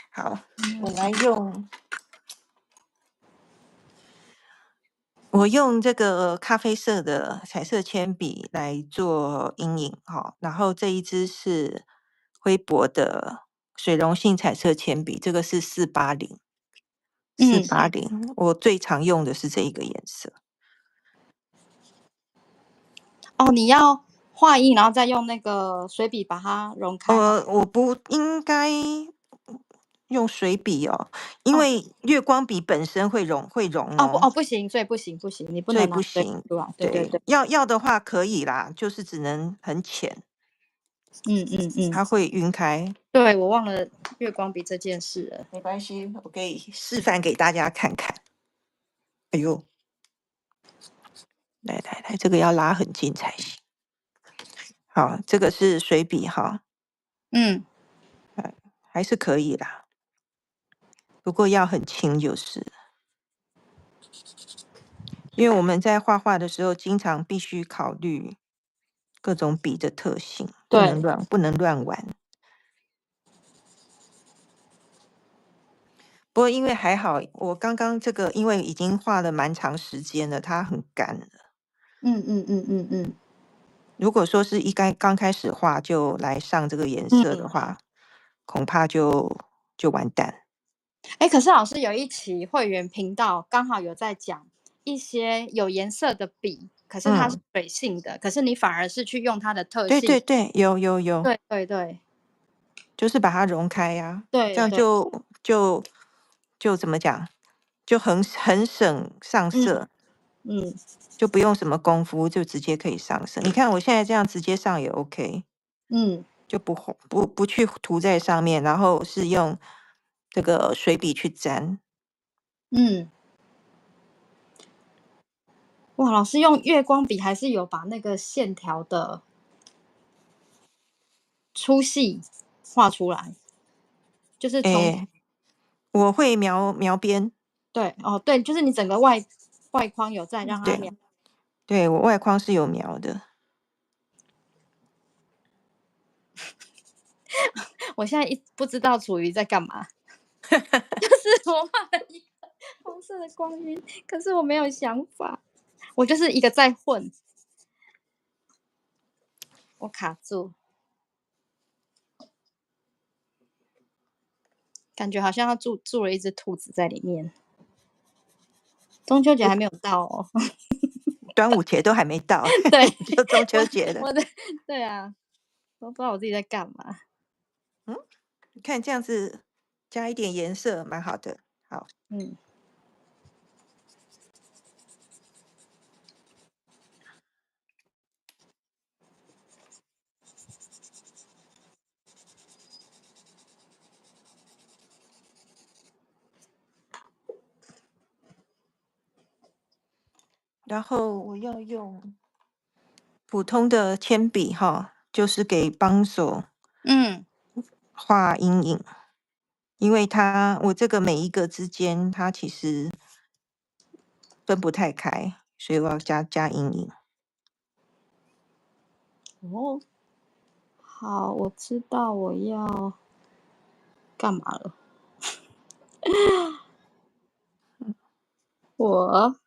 好，我来用，我用这个咖啡色的彩色铅笔来做阴影哈，然后这一支是灰博的水溶性彩色铅笔，这个是480，四嗯，八零，我最常用的是这一个颜色。哦，你要画印，然后再用那个水笔把它溶开吗？我不应该用水笔哦，因哦为月光笔本身会溶哦，不行，所以不行不行，你不所以能拿水笔不行。出来。对对对，对，要的话可以啦，就是只能很浅，嗯，它会晕开。对我忘了月光笔这件事了。没关系，我可以示范给大家看看。哎呦，来，这个要拉很近才行。好，这个是水笔哈，嗯，还是可以啦，不过要很轻就是。因为我们在画画的时候，经常必须考虑各种笔的特性，对，不能乱玩。不过因为还好，我刚刚这个因为已经画了蛮长时间了，它很干了。嗯。如果说是刚开始画就来上这个颜色的话，恐怕就完蛋。可是老师有一期会员频道刚好有在讲一些有颜色的笔，可是它是嗯，水性的，可是你反而是去用它的特性。对对对，有，对就是把它溶开呀、这样对对，就怎么讲，就很省上嗯色。嗯就不用什么功夫，就直接可以上色。你看我现在这样直接上也 OK，嗯就不去涂在上面，然后是用这个水笔去沾。嗯，哇，老师用月光笔还是有把那个线条的粗细画出来，就是从诶，我会描边，对哦对，就是你整个外框有在让它对描。对，我外框是有描的。我现在不知道楚瑜在干嘛，就是我画了一个红色的光晕，可是我没有想法，我就是一个在混，我卡住，感觉好像要住了一只兔子在里面。中秋节还没有到哦，端午节都还没到，对，就中我秋节了。我的对啊，我不知道我自己在干嘛。嗯，你看这样子加一点颜色，蛮好的。好，嗯，然后我要用普通的铅笔哈，就是给帮手嗯，画阴影。因为我这个每一个之间，它其实分不太开，所以我要加阴影。哦，好，我知道我要干嘛了。我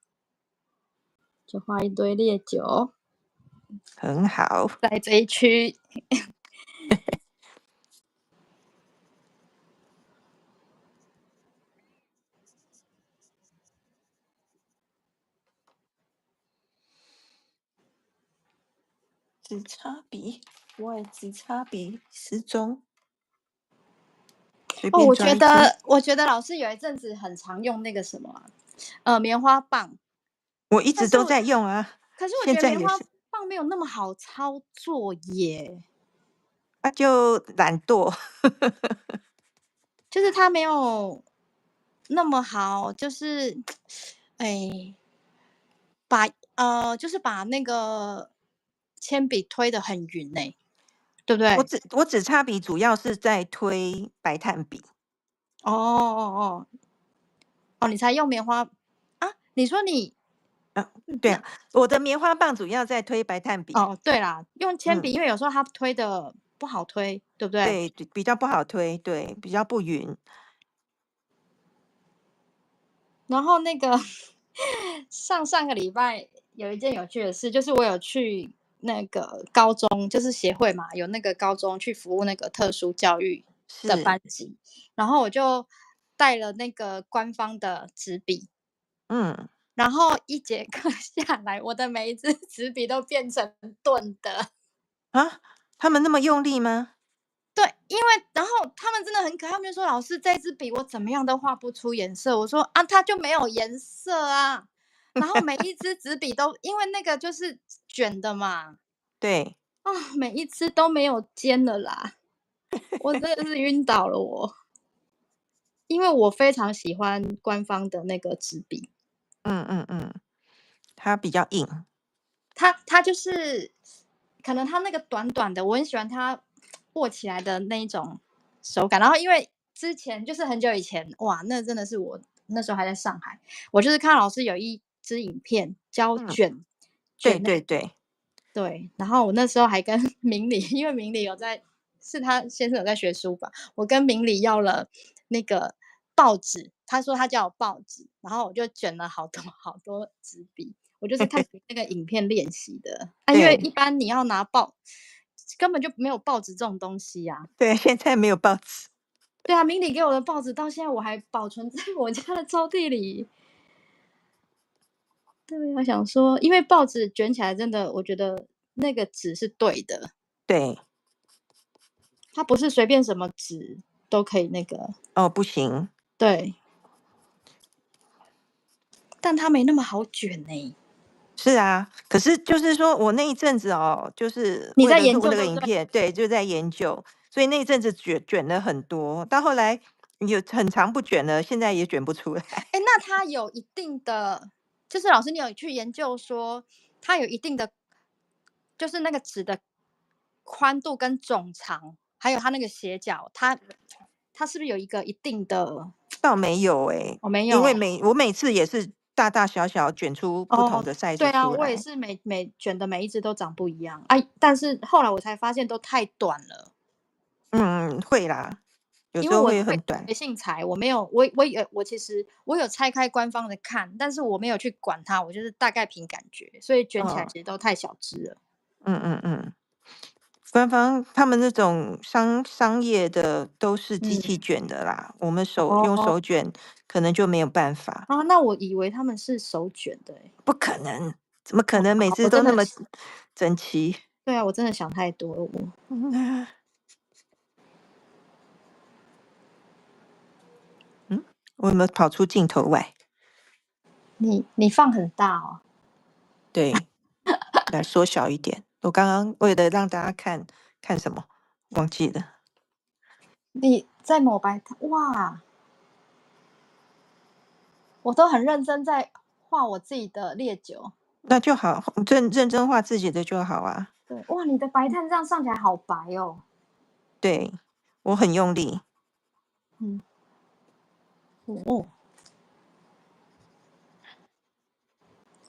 就画一堆烈酒很好。在这一区。只擦笔，我也只擦笔10种，随哦，便抓一支。我觉得老师有一阵子很常用那个什么棉花棒，我一直都但是我在用啊，可是我觉现得棉花在也是。棒没有那么好操作耶，就懒惰。就是它没有那么好，就是哎，就是把那个铅笔推得很匀呢，对不对？我只擦笔，主要是在推白炭笔。哦，你才用棉花啊？你说你对啊，我的棉花棒主要在推白炭笔。哦，对啦，用铅笔，嗯，因为有时候它推的不好推，对不对？对，比较不好推，对，比较不匀。然后那个上个礼拜有一件有趣的事，就是我有去那个高中，就是协会嘛，有那个高中去服务那个特殊教育的是。班级，然后我就带了那个官方的纸笔，嗯，然后一节课下来，我的每一支纸笔都变成钝的。啊？他们那么用力吗？对，因为然后他们真的很可爱，他们就说：“老师，这支笔我怎么样都画不出颜色。”我说：“啊，它就没有颜色啊。”然后每一支纸笔都因为那个就是卷的嘛，对，啊，每一支都没有尖的啦，我真的是晕倒了我。因为我非常喜欢官方的那个纸笔，嗯嗯嗯，它比较硬。它就是可能它那个短短的，我很喜欢它握起来的那一种手感。然后因为之前就是很久以前，哇，那真的是我那时候还在上海，我就是看老师有一支影片教嗯，对卷那对对，对，然后我那时候还跟明理，因为明理有在，是他先生有在学书法，我跟明理要了那个报纸，他说他叫我报纸，然后我就卷了好多好多纸笔，我就是看那个影片练习的啊，因为对一般你要拿根本就没有报纸这种东西呀、对，现在没有报纸。对啊，明理给我的报纸到现在我还保存在我家的抽屉里。对，我想说，因为报纸卷起来真的，我觉得那个纸是对的，对，它不是随便什么纸都可以那个，哦，不行。对，但它没那么好卷呢。是啊，可是就是说我那一阵子哦，就是你在为了录那研究对不对？个影片，对，就在研究，所以那一阵子卷了很多，到后来有很长不卷了，现在也卷不出来。哎，那它有一定的，就是老师你有去研究说，它有一定的，就是那个纸的宽度跟总长，还有它那个斜角，它是不是有一个一定的？倒没有诶，我、没因为有。我每次也是大大小小卷出不同哦，的 size 对啊，我也出来。是卷的每一只都长不一样，哎，但是后来我才发现都太短了。嗯，会啦，有时候因为我会很短。随性裁，我没有，我其实我有拆开官方的看，但是我没有去管它，我就是大概凭感觉，所以卷起来嗯其实都太小只了。嗯嗯嗯，官方他们那种商业的都是机器嗯，卷的啦，我们用哦，手卷可能就没有办法。啊，那我以为他们是手卷的欸。不可能，怎么可哦，能每好，次都那么整齐？对啊，我真的想太多了我。嗯，嗯我有没有跑出镜头外？你放很大哦，对，来缩小一点。我刚刚为了让大家看看什么，忘记了。你在抹白它，哇，我都很认真在画我自己的烈酒。那就好，认真画自己的就好啊。对，哇，你的白炭这样上起来好白哦。对，我很用力，嗯，哦，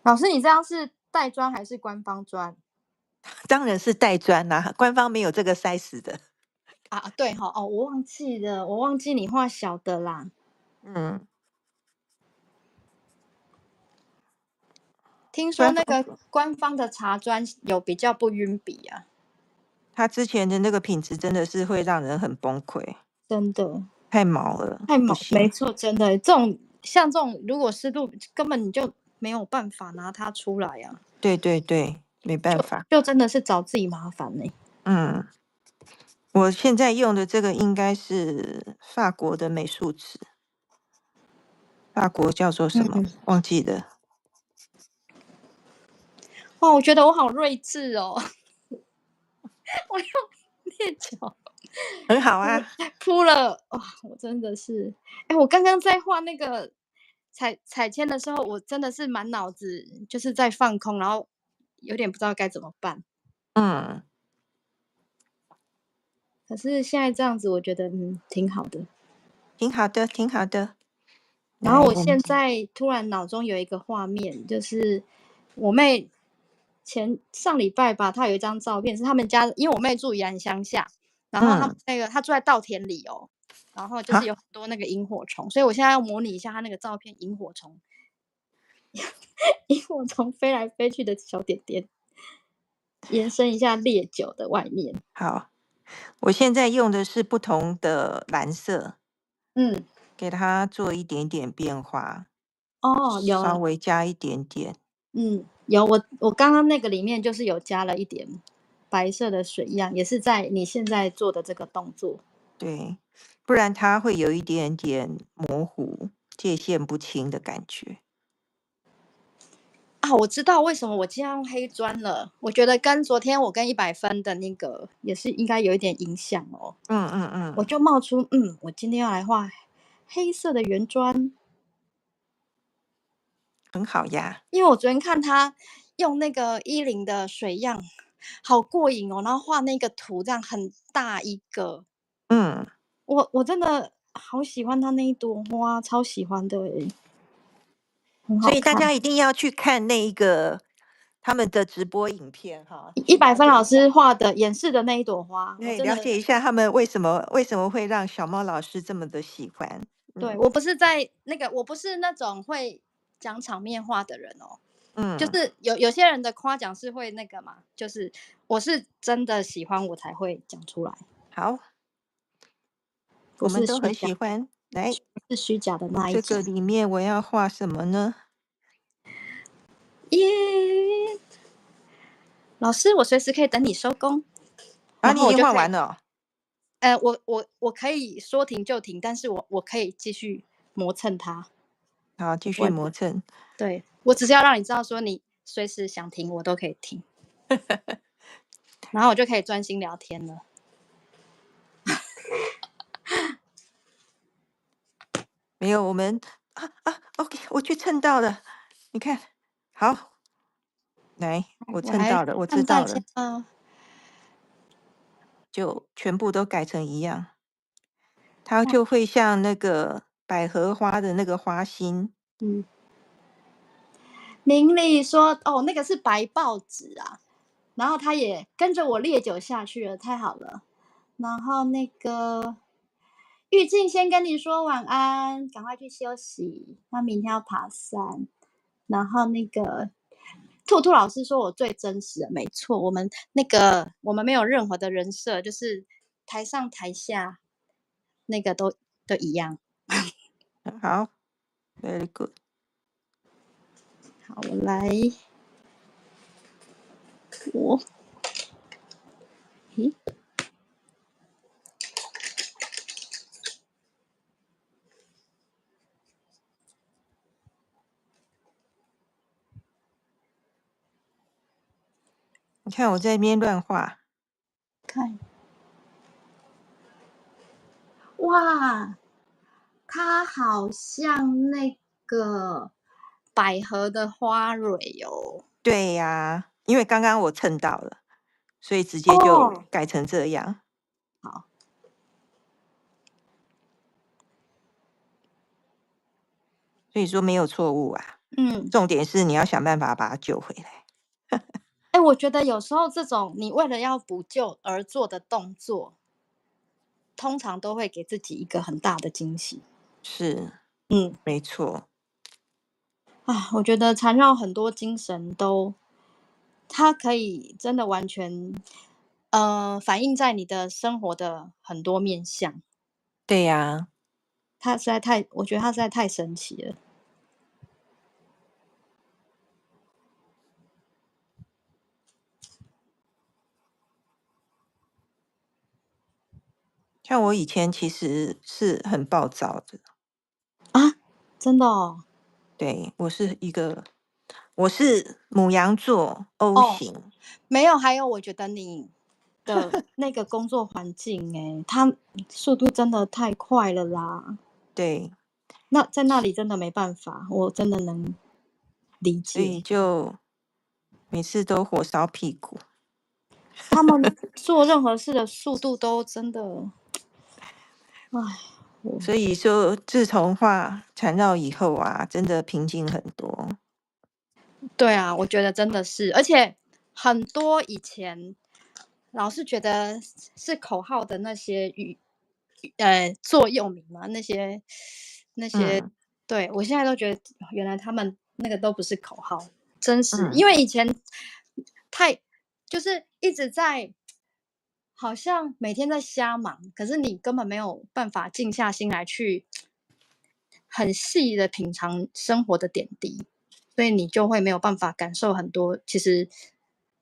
老师，你这样是带砖还是官方砖？当然是带砖啦，官方没有这个 size 的。啊，对哈，哦，我忘记了，我忘记你画小的啦。嗯，听说官方那个官方的茶砖有比较不晕笔啊，他之前的那个品质真的是会让人很崩溃，真的太毛了，太猛，没不行。错，真的像这种如果湿度根本你就没有办法拿它出来啊，对对对，没办法。就真的是找自己麻烦呢、嗯，我现在用的这个应该是法国的美术纸，法国叫做什么嗯，忘记了。哇，我觉得我好睿智哦，我用鬣角很好啊。铺了，哇，我真的是，哎，我刚刚在画那个彩铅的时候，我真的是满脑子就是在放空，然后有点不知道该怎么办。嗯，可是现在这样子，我觉得挺好的。挺好的，挺好的。然后来，我现在突然脑中有一个画面，就是我妹上礼拜吧，她有一张照片是他们家，因为我妹住宜兰乡下，然后他们嗯，她住在稻田里哦，然后就是好，有很多那个萤火虫，所以我现在要模拟一下她那个照片，萤火虫飞来飞去的小点点，延伸一下烈酒的外面。好，我现在用的是不同的蓝色，嗯，给它做一点点变化，哦，稍有，微加一点点。有我刚刚那个里面就是有加了一点白色的水样，也是在你现在做的这个动作。对，不然它会有一点点模糊、界限不清的感觉。啊，我知道为什么我今天要用黑砖了。我觉得跟昨天我跟100分的那个也是应该有一点影响哦。嗯嗯嗯，我就冒出，我今天要来画黑色的圆砖，很好呀。因为我昨天看他用那个10的水样，好过瘾哦。然后画那个图，这样很大一个，嗯，我真的好喜欢他那一朵花，超喜欢的诶，很所以大好看。家一定要去看那一个他们的直播影片哈，一去了百分老解一下。师画的演示的那一朵花，我对，真的了解一下他们为什么会让小猫老师这么的喜欢。对，嗯我不是那种会讲场面话的人哦。就嗯，是有些人的夸奖是会那个嘛，就是我是真的喜欢我才会讲出来，好，不我们都很是虚假，喜欢。来，是虚假的那一这个种。里面我要画什么呢？耶，老师，我随时可以等你收工，啊，然你已经后我就可以，画完了哦。我可以说停就停，但是我可以继续磨蹭它，好，继续我磨蹭。对我只是要让你知道说你随时想停我都可以停，然后我就可以专心聊天了。没有，我们OK，我去蹭到了。你看，好，来，我我来蹭到了，我知让大家道了，就全部都改成一样，它就会像那个百合花的那个花心。嗯，明理说哦，那个是白报纸啊。然后他也跟着我烈酒下去了，太好了。然后那个玉静先跟你说晚安，赶快去休息。他明天要爬山。然后那个兔兔老师说我最真实的，没错，我们没有任何的人设，就是台上台下那个都一样。好，very good。好，我来，我，咦，你看我在那边乱画。看，哇，它好像那个百合的花蕊哦。对呀，因为刚刚我蹭到了，所以直接就哦，改成这样。好，所以说没有错误啊，嗯，重点是你要想办法把它救回来。哎，我觉得有时候这种你为了要补救而做的动作，通常都会给自己一个很大的惊喜。是，嗯，没错。啊，我觉得缠绕很多精神都，它可以真的完全，反映在你的生活的很多面向。对呀，我觉得它实在太神奇了。像我以前其实是很暴躁的。啊，真的哦。对，我是母羊座 O 哦，型。没有，还有我觉得你的那个工作环境，它速度真的太快了啦。对，那在那里真的没办法，我真的能理所以解。就每次都火烧屁股。他们做任何事的速度都真的，唉，所以说自从画缠绕以后啊，真的平静很多。对啊，我觉得真的是，而且很多以前老是觉得是口号的那些座右铭嘛，那些，嗯对我现在都觉得原来他们那个都不是口号，真实，嗯，因为以前太就是一直在，好像每天在瞎忙，可是你根本没有办法静下心来去很细的品尝生活的点滴。所以你就会没有办法感受很多，其实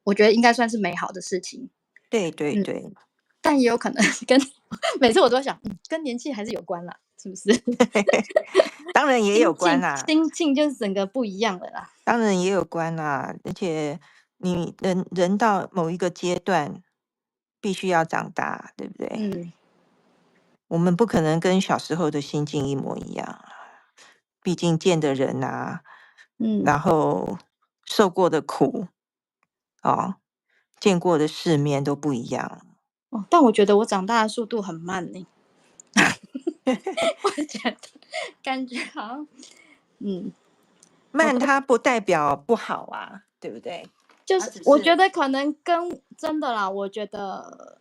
我觉得应该算是美好的事情。对对嗯，对，但也有可能跟每次我都想，跟年纪还是有关啦，是不是？当然也有心境关啦，心境就是整个不一样了啦。当然也有关啦，而且你人到某一个阶段，必须要长大，对不对？嗯我们不可能跟小时候的心境一模一样啊，毕竟见的人啊，嗯，然后受过的苦哦，见过的世面都不一样。哦，但我觉得我长大的速度很慢呢。我觉得感觉好像，嗯，我都慢它不代表不好啊，对不对？它就是只是我觉得可能跟真的啦，我觉得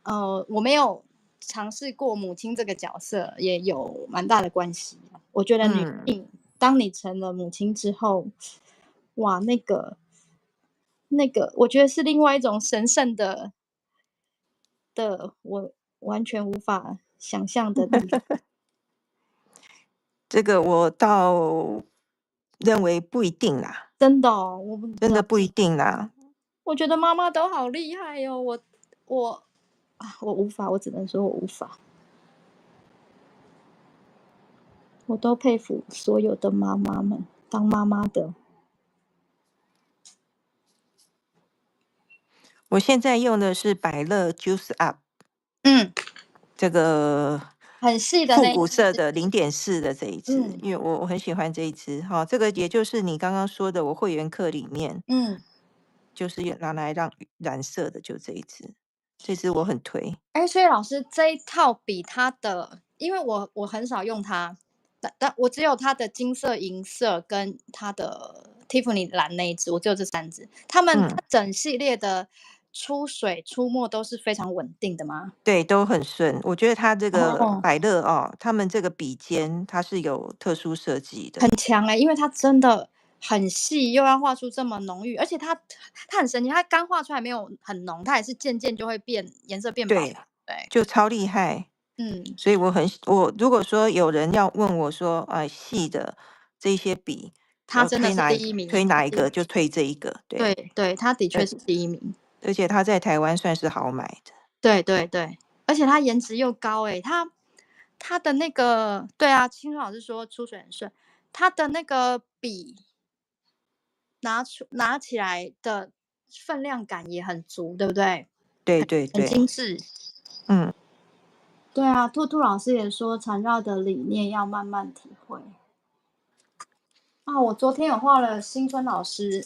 我没有尝试过母亲这个角色，也有蛮大的关系。我觉得女嗯，性，当你成了母亲之后，哇，那个，我觉得是另外一种神圣的，我完全无法想象的力量。这个我倒认为不一定啦，真的哦，我不知道，真的不一定啦。我觉得妈妈都好厉害哦，我我无法，我只能说我无法。我都佩服所有的妈妈们，当妈妈的。我现在用的是百乐 Juice Up 嗯，这个很细的复那一支，古色的0.4的这一支，嗯因为我很喜欢这一支哈、这个也就是你刚刚说的，我会员课里面嗯，就是拿来让染色的，就这一支，这支我很推。哎，所以老师这一套比它的，因为我很少用它，但我只有它的金色、银色跟它的 Tiffany 蓝那一支，我只有这3支。它嗯，整系列的出水出没都是非常稳定的吗？对，都很顺。我觉得它这个哦，百乐哦，他们这个笔尖它是有特殊设计的。很强哎、因为它真的很细，又要画出这么浓郁，而且它很神奇，它刚画出来没有很浓，它也是渐渐就会变颜色变薄。对，对，就超厉害。嗯，所以我如果说有人要问我说，细的这些笔要它真的是第一名，推哪一个，就推这一个。对，对对，它的而确是第一名，而且它在台湾算是好买的。对对对，而且它颜值又高诶，它的那个对啊，青春老师说出水很顺，它的那个笔拿起来的分量感也很足，对不对？对对很精对，致。嗯，对啊，兔兔老师也说缠绕的理念要慢慢体会。啊，我昨天有画了新春老师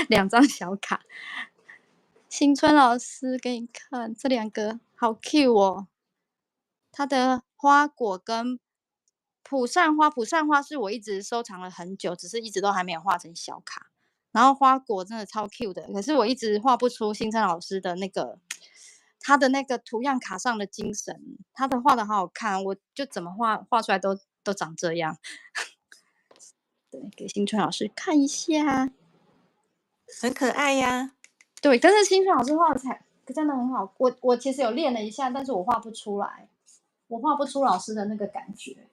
2张小卡，新春老师给你看，这2个好 Q 哦。它的花果跟蒲扇花是我一直收藏了很久，只是一直都还没有画成小卡。然后花果真的超 Q 的，可是我一直画不出新春老师的那个他的那个图样卡上的精神，他的画的好好看，我就怎么画出来都长这样。对，给新春老师看一下。很可爱呀。对，但是新春老师画的才真的很好，我其实有练了一下，但是我画不出来，我画不出老师的那个感觉。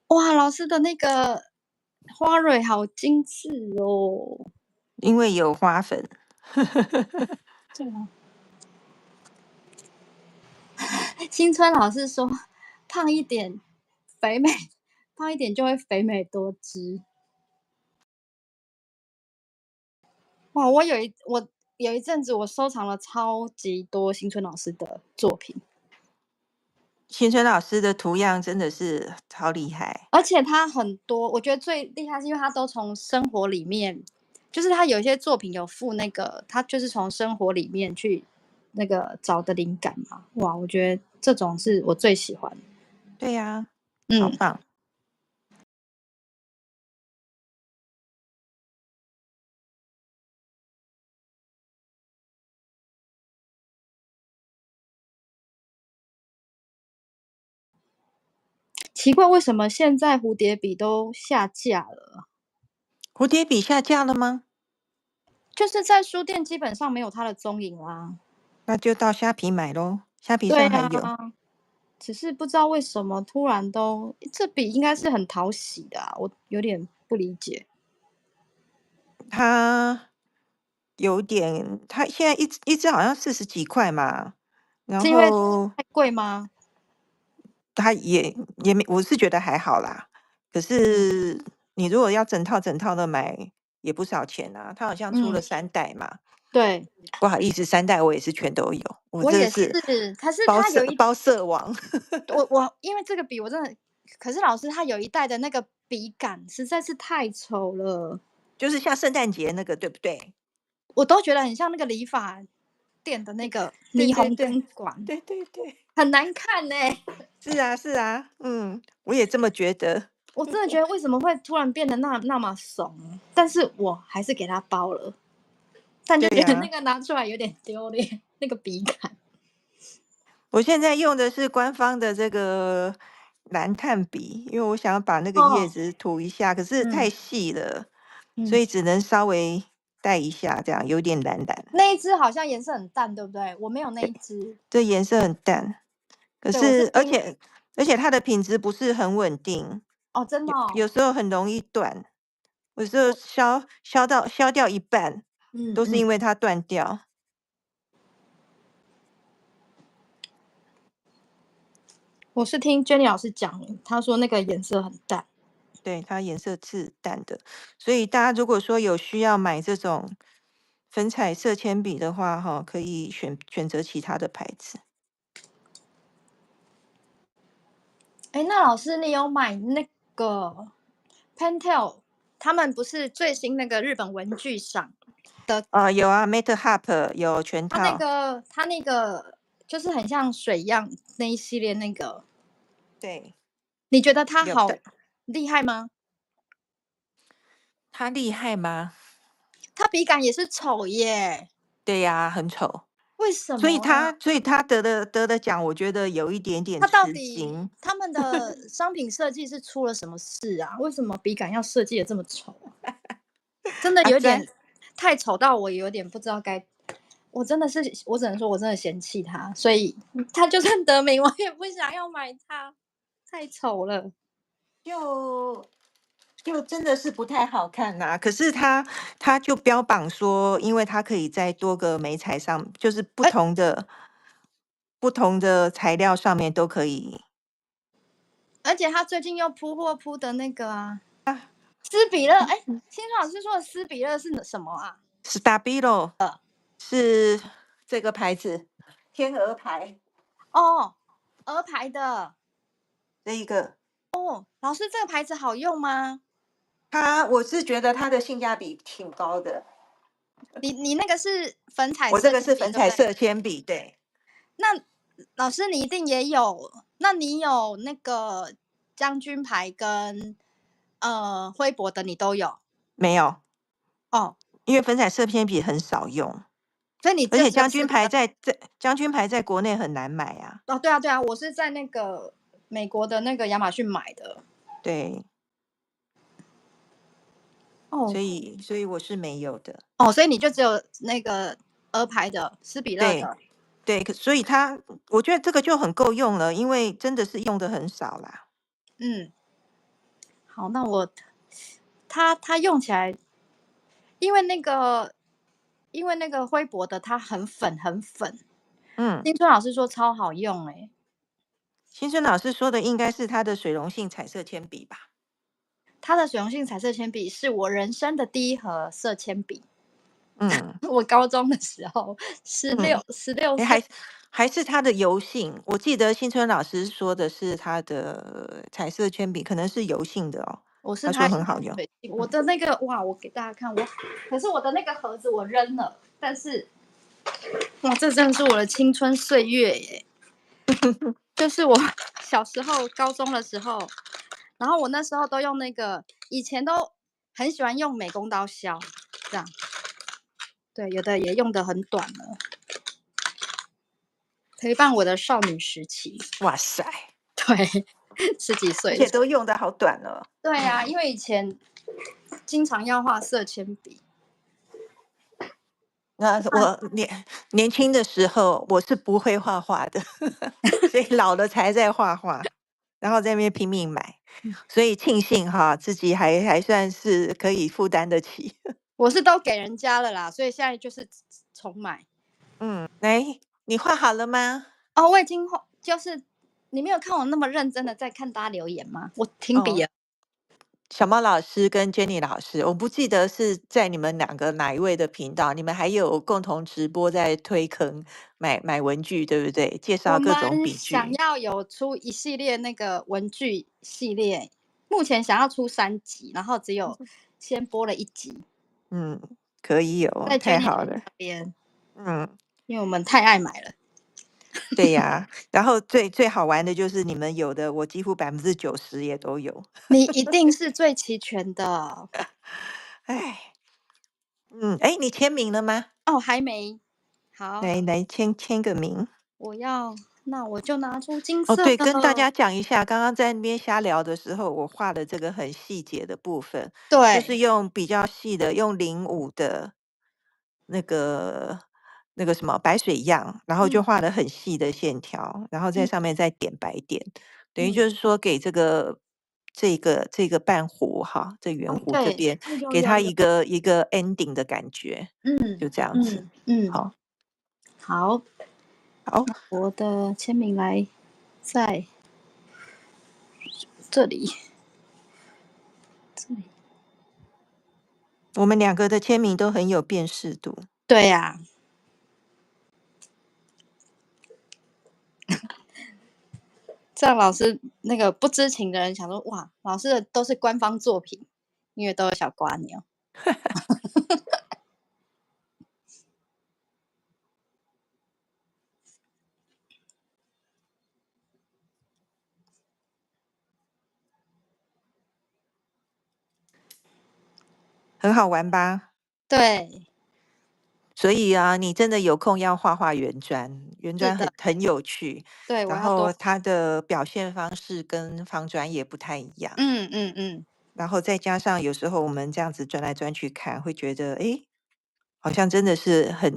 哇，老师的那个花蕊好精致哦。因为有花粉。对啊，新春老师说，胖一点肥美，胖一点就会肥美多汁。哇，我有一阵子我收藏了超级多新春老师的作品，新春老师的图样真的是超厉害。而且他很多，我觉得最厉害是因为他都从生活里面，就是他有一些作品有附那个，他就是从生活里面去那个找的灵感嘛。哇，我觉得这种是我最喜欢的。对呀，好嗯，棒。奇怪，为什么现在蝴蝶笔都下架了？蝴蝶笔下架了吗？就是在书店基本上没有它的踪影啦。那就到虾皮买咯，虾皮对啊，上还有。只是不知道为什么突然都这笔应该是很讨喜的啊，我有点不理解。它有点，它现在一支好像40几块嘛，然是因为后太贵吗？它也没，我是觉得还好啦。可嗯是你如果要整套的买，也不少钱啊。它好像出了嗯，3代嘛，对，不好意思，3代我也是全都有，我我也是，真的是可是它有一包色王。我因为这个笔我真的，可是老师他有一代的那个笔杆实在是太丑了，就是像圣诞节那个，对不对？我都觉得很像那个理发店的那个对霓虹对对灯管，对对对，很难看呢、是啊是啊，我也这么觉得。我真的觉得为什么会突然变得那么怂？但是我还是给他包了，但就对呀、觉得那个拿出来有点丢脸，那个笔杆。我现在用的是官方的这个蓝炭笔，因为我想要把那个叶哦，子涂一下，可是太嗯细了，所嗯，以只能稍微带一下，这样有点蓝蓝。那一只好像颜色很淡，对不对？我没有那一只，这颜色很淡，可对，我是是而冰。且而且它的品质不是很稳定，哦，真的哦，有时候很容易断，有时候我削掉一半，都是嗯嗯，因为它断掉。我是听 Jenny 老师讲，她说那个颜色很淡。对，它颜色是淡的，所以大家如果说有需要买这种粉彩色铅笔的话，哈，可以选择其他的牌子。哎，那老师你有买那个 Pentel？他们不是最新那个日本文具赏的，有啊，Mate Hub 有全套，他那个就是很像水一样那一系列那个，对，你觉得它有的。好厉害吗？它厉害吗？它笔杆也是丑耶，对呀，很丑，为什所以么啊？他得的奖，我觉得有一点点它到吃底惊。他们的商品设计是出了什么事啊？为什么笔杆要设计的这么丑啊？真的阿詹，有点太丑到我有点不知道该，我真的是，我只能说我真的嫌弃他，所以他就算得名，我也不想要买它，太丑了。就就真的是不太好看呐、可是它就标榜说，因为它可以在多个媒材上，就是不哎，同的材料上面都可以。而且他最近又铺货铺的那个啊，斯比勒，哎，新老师说的斯比勒是什么啊？Stabilo 是这个牌子，天鹅牌哦，鹅牌的。这一个，哦，老师这个牌子好用吗？我是觉得它的性价比挺高的。你那个是粉彩我这个是色铅笔，对不对？粉彩色铅笔，对，那老师你一定也有，那你有那个将军牌跟徽博的你都有没有，哦，因为粉彩色铅笔很少用，所以你而且就只有斯比的将军牌在国内很难买啊。哦，对啊对啊，我是在那个美国的那个亚马逊买的对，哦所以我是没有的。哦，所以你就只有那个鹅牌的斯比勒对的，对，所以我觉得这个就很够用了，因为真的是用的很少啦。嗯，好，那它用起来，因为那个灰博的它很粉很粉，嗯，新春老师说超好用哎、新春老师说的应该是他的水溶性彩色铅笔吧？它的水溶性彩色铅笔是我人生的第一盒色铅笔。嗯我高中的时候，十嗯，六十六诶，岁，还是它的油性，我记得新春老师说的是它的彩色铅笔可能是油性的哦，他说我是它很好用。对，我的那个哇，我给大家看可是我的那个盒子我扔了，但是哇，这真的是我的青春岁月耶！就是我小时候高中的时候，然后我那时候都用那个，以前都很喜欢用美工刀削，这样，对，有的也用的很短了，陪伴我的少女时期，哇塞，对，十几岁的时候，而且都用的好短了。对啊，因为以前经常要画色铅笔，那我年轻的时候我是不会画画的，所以老了才在画画，然后在那边拼命买，所以庆幸哈，自己还算是可以负担得起。我是都给人家了啦，所以现在就是重买。来，你画好了吗？哦，我已经就是你没有看我那么认真的在看大家留言吗？我停笔哦，了。小猫老师跟 Jenny 老师，我不记得是在你们两个哪一位的频道，你们还有共同直播在推坑买文具，对不对？介我绍各种们笔具。想要有出一系列那个文具系列，目前想要出3集，然后只有先播了1集，嗯，可以哦，在 太 Jenny 好了。那边，嗯，因为我们太爱买了。对呀。然后最好玩的就是你们有的，我几乎90%也都有。你一定是最齐全的。哎，哎，你签名了吗？哦，还没。好，来签个名。那我就拿出金哦，色对，跟大的。家讲一下，刚刚在那边瞎聊的时候，我画的这个很细节的部分，就是对，用比较细的，用05的那个什么白水样，然后就嗯画的很细的线条，然后在嗯上面再点白点，等于嗯，就是说给这个半弧哈，这圆哦，弧这对，边给它有有有，一个 ending 的感觉，嗯就这样子。嗯，好，好，好，我的签名来在这里，这里，我们两个的签名都很有辨识度。对呀、这样老师那个不知情的人想说，哇，老师的都是官方作品，因为都有小瓜牛。很好玩吧？对，所以啊，你真的有空要画画圆砖，圆砖是的，很有趣，对，我然要多，后它的表现方式跟方砖也不太一样，嗯，然后再加上有时候我们这样子转来转去看，会觉得诶，好像真的是很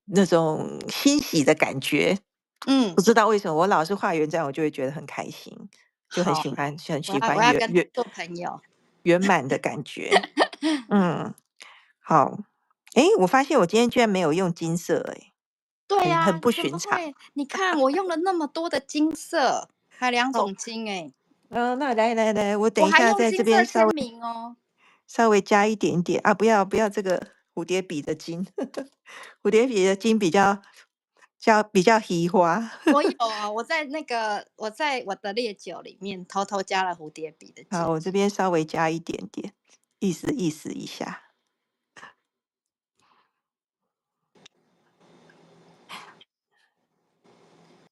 那种欣喜的感觉。不嗯，知道为什么我老是画圆砖，我就会觉得很开心，就很好，喜欢很我要喜欢我要跟他做朋友。圆满的感觉。嗯，好。诶，我发现我今天居然没有用金色诶，对呀、很不怎寻常。么会？你看我用了那么多的金色，还有2好，种金哎、那来，我等我还一下在这用金色签边名哦。稍微加一点点啊，不要这个蝴蝶笔的金，蝴蝶笔的金比较稀花。我有啊，我在我的烈酒里面偷偷加了蝴蝶笔的好，金。我这边稍微加一点点，意思一下。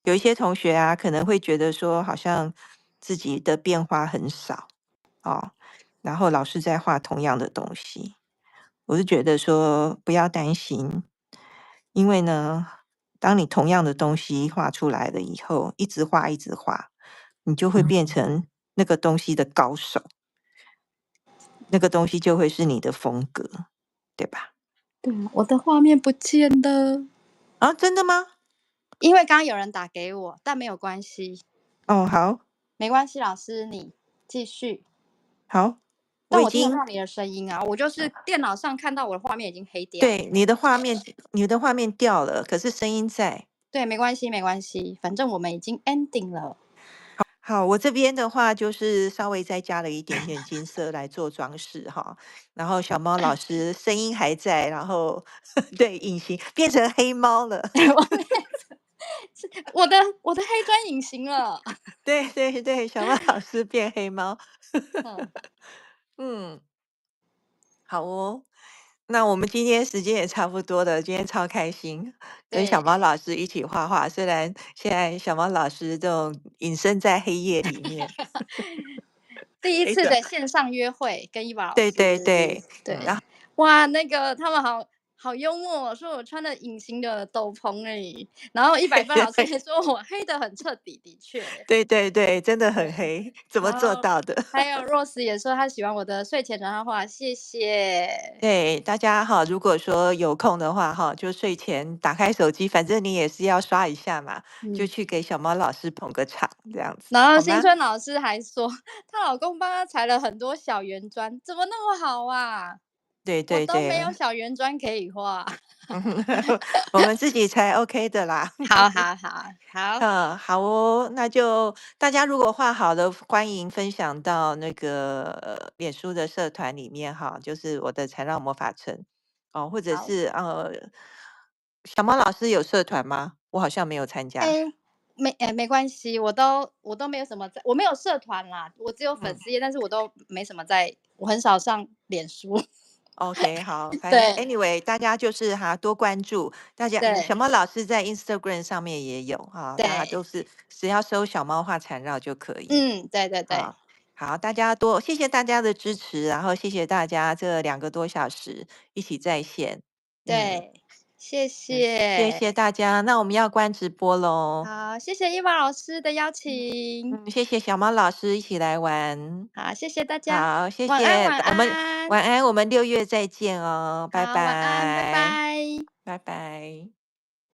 有一些同学啊，可能会觉得说，好像自己的变化很少哦，然后老是在画同样的东西。我是觉得说不要担心，因为呢，当你同样的东西画出来了以后，一直画，你就会变成那个东西的高手，那个东西就会是你的风格，对吧？对啊，我的画面不见了，啊，真的吗？因为刚刚有人打给我，但没有关系，哦，好，没关系，老师你继续。好，我但我听得已经到你的声音啊，我就是电脑上看到我的画面已经黑掉了。对你的画面掉了，可是声音在。对，没关系，没关系，反正我们已经 ending 了。好，我这边的话就是稍微再加了一点点金色来做装饰哈，然后小猫老师声音还在，然后对隐形变成黑猫了。我的黑砖隐形了。对，小猫老师变黑猫。嗯，嗯，好哦。那我们今天时间也差不多了，今天超开心，跟小猫对，老师一起画画。虽然现在小猫老师这种隐身在黑夜里面，第一非常次的线上约会跟伊娃老对师，对对，对，然后哇，那个他们好，好幽默哦，说我穿了隐形的斗篷哎，然后100分老师也说我黑的很彻底，的确，对对对，真的很对。黑，怎么然后做到的？还有 Rose 也说他喜欢我的睡前传话，谢谢。对，大家哈，如果说有空的话哈，就睡前打开手机，反正你也是要刷一下嘛，就嗯，去给小猫老师捧个场，这样子，然后新好吗？春老师还说，她老公帮她裁了很多小圆砖，怎么那么好啊？对我都没对对，有小圆砖可以画。我们自己才 OK 的啦。好好好好好哦，那就大家如果画好了，欢迎分享到那个脸书的社团里面哈，就是我的缠绕魔法城哦，或者好，是小猫老师有社团吗？我好像没有参加。哎，没关系，我都没有什么在，我没有社团啦，我只有粉嗯丝页，但是我都没什么在，我很少上脸书。，OK，好，反正 对 anyway，大家就是多关注大家。小对猫老师在 Instagram 上面也有哈，大家都对，是只要搜小猫画缠绕就可以。对对对好，好，谢谢大家的支持，然后谢谢大家这2个多小时一起在线。嗯对，谢谢谢谢。大家，那我们要关直播喽。好，谢谢伊娃老师的邀请。谢谢小猫老师一起来玩。好，谢谢大家，好，谢晚安，谢，晚我们安。晚安，我们6月再见哦，拜好，晚安，拜拜，拜。拜拜。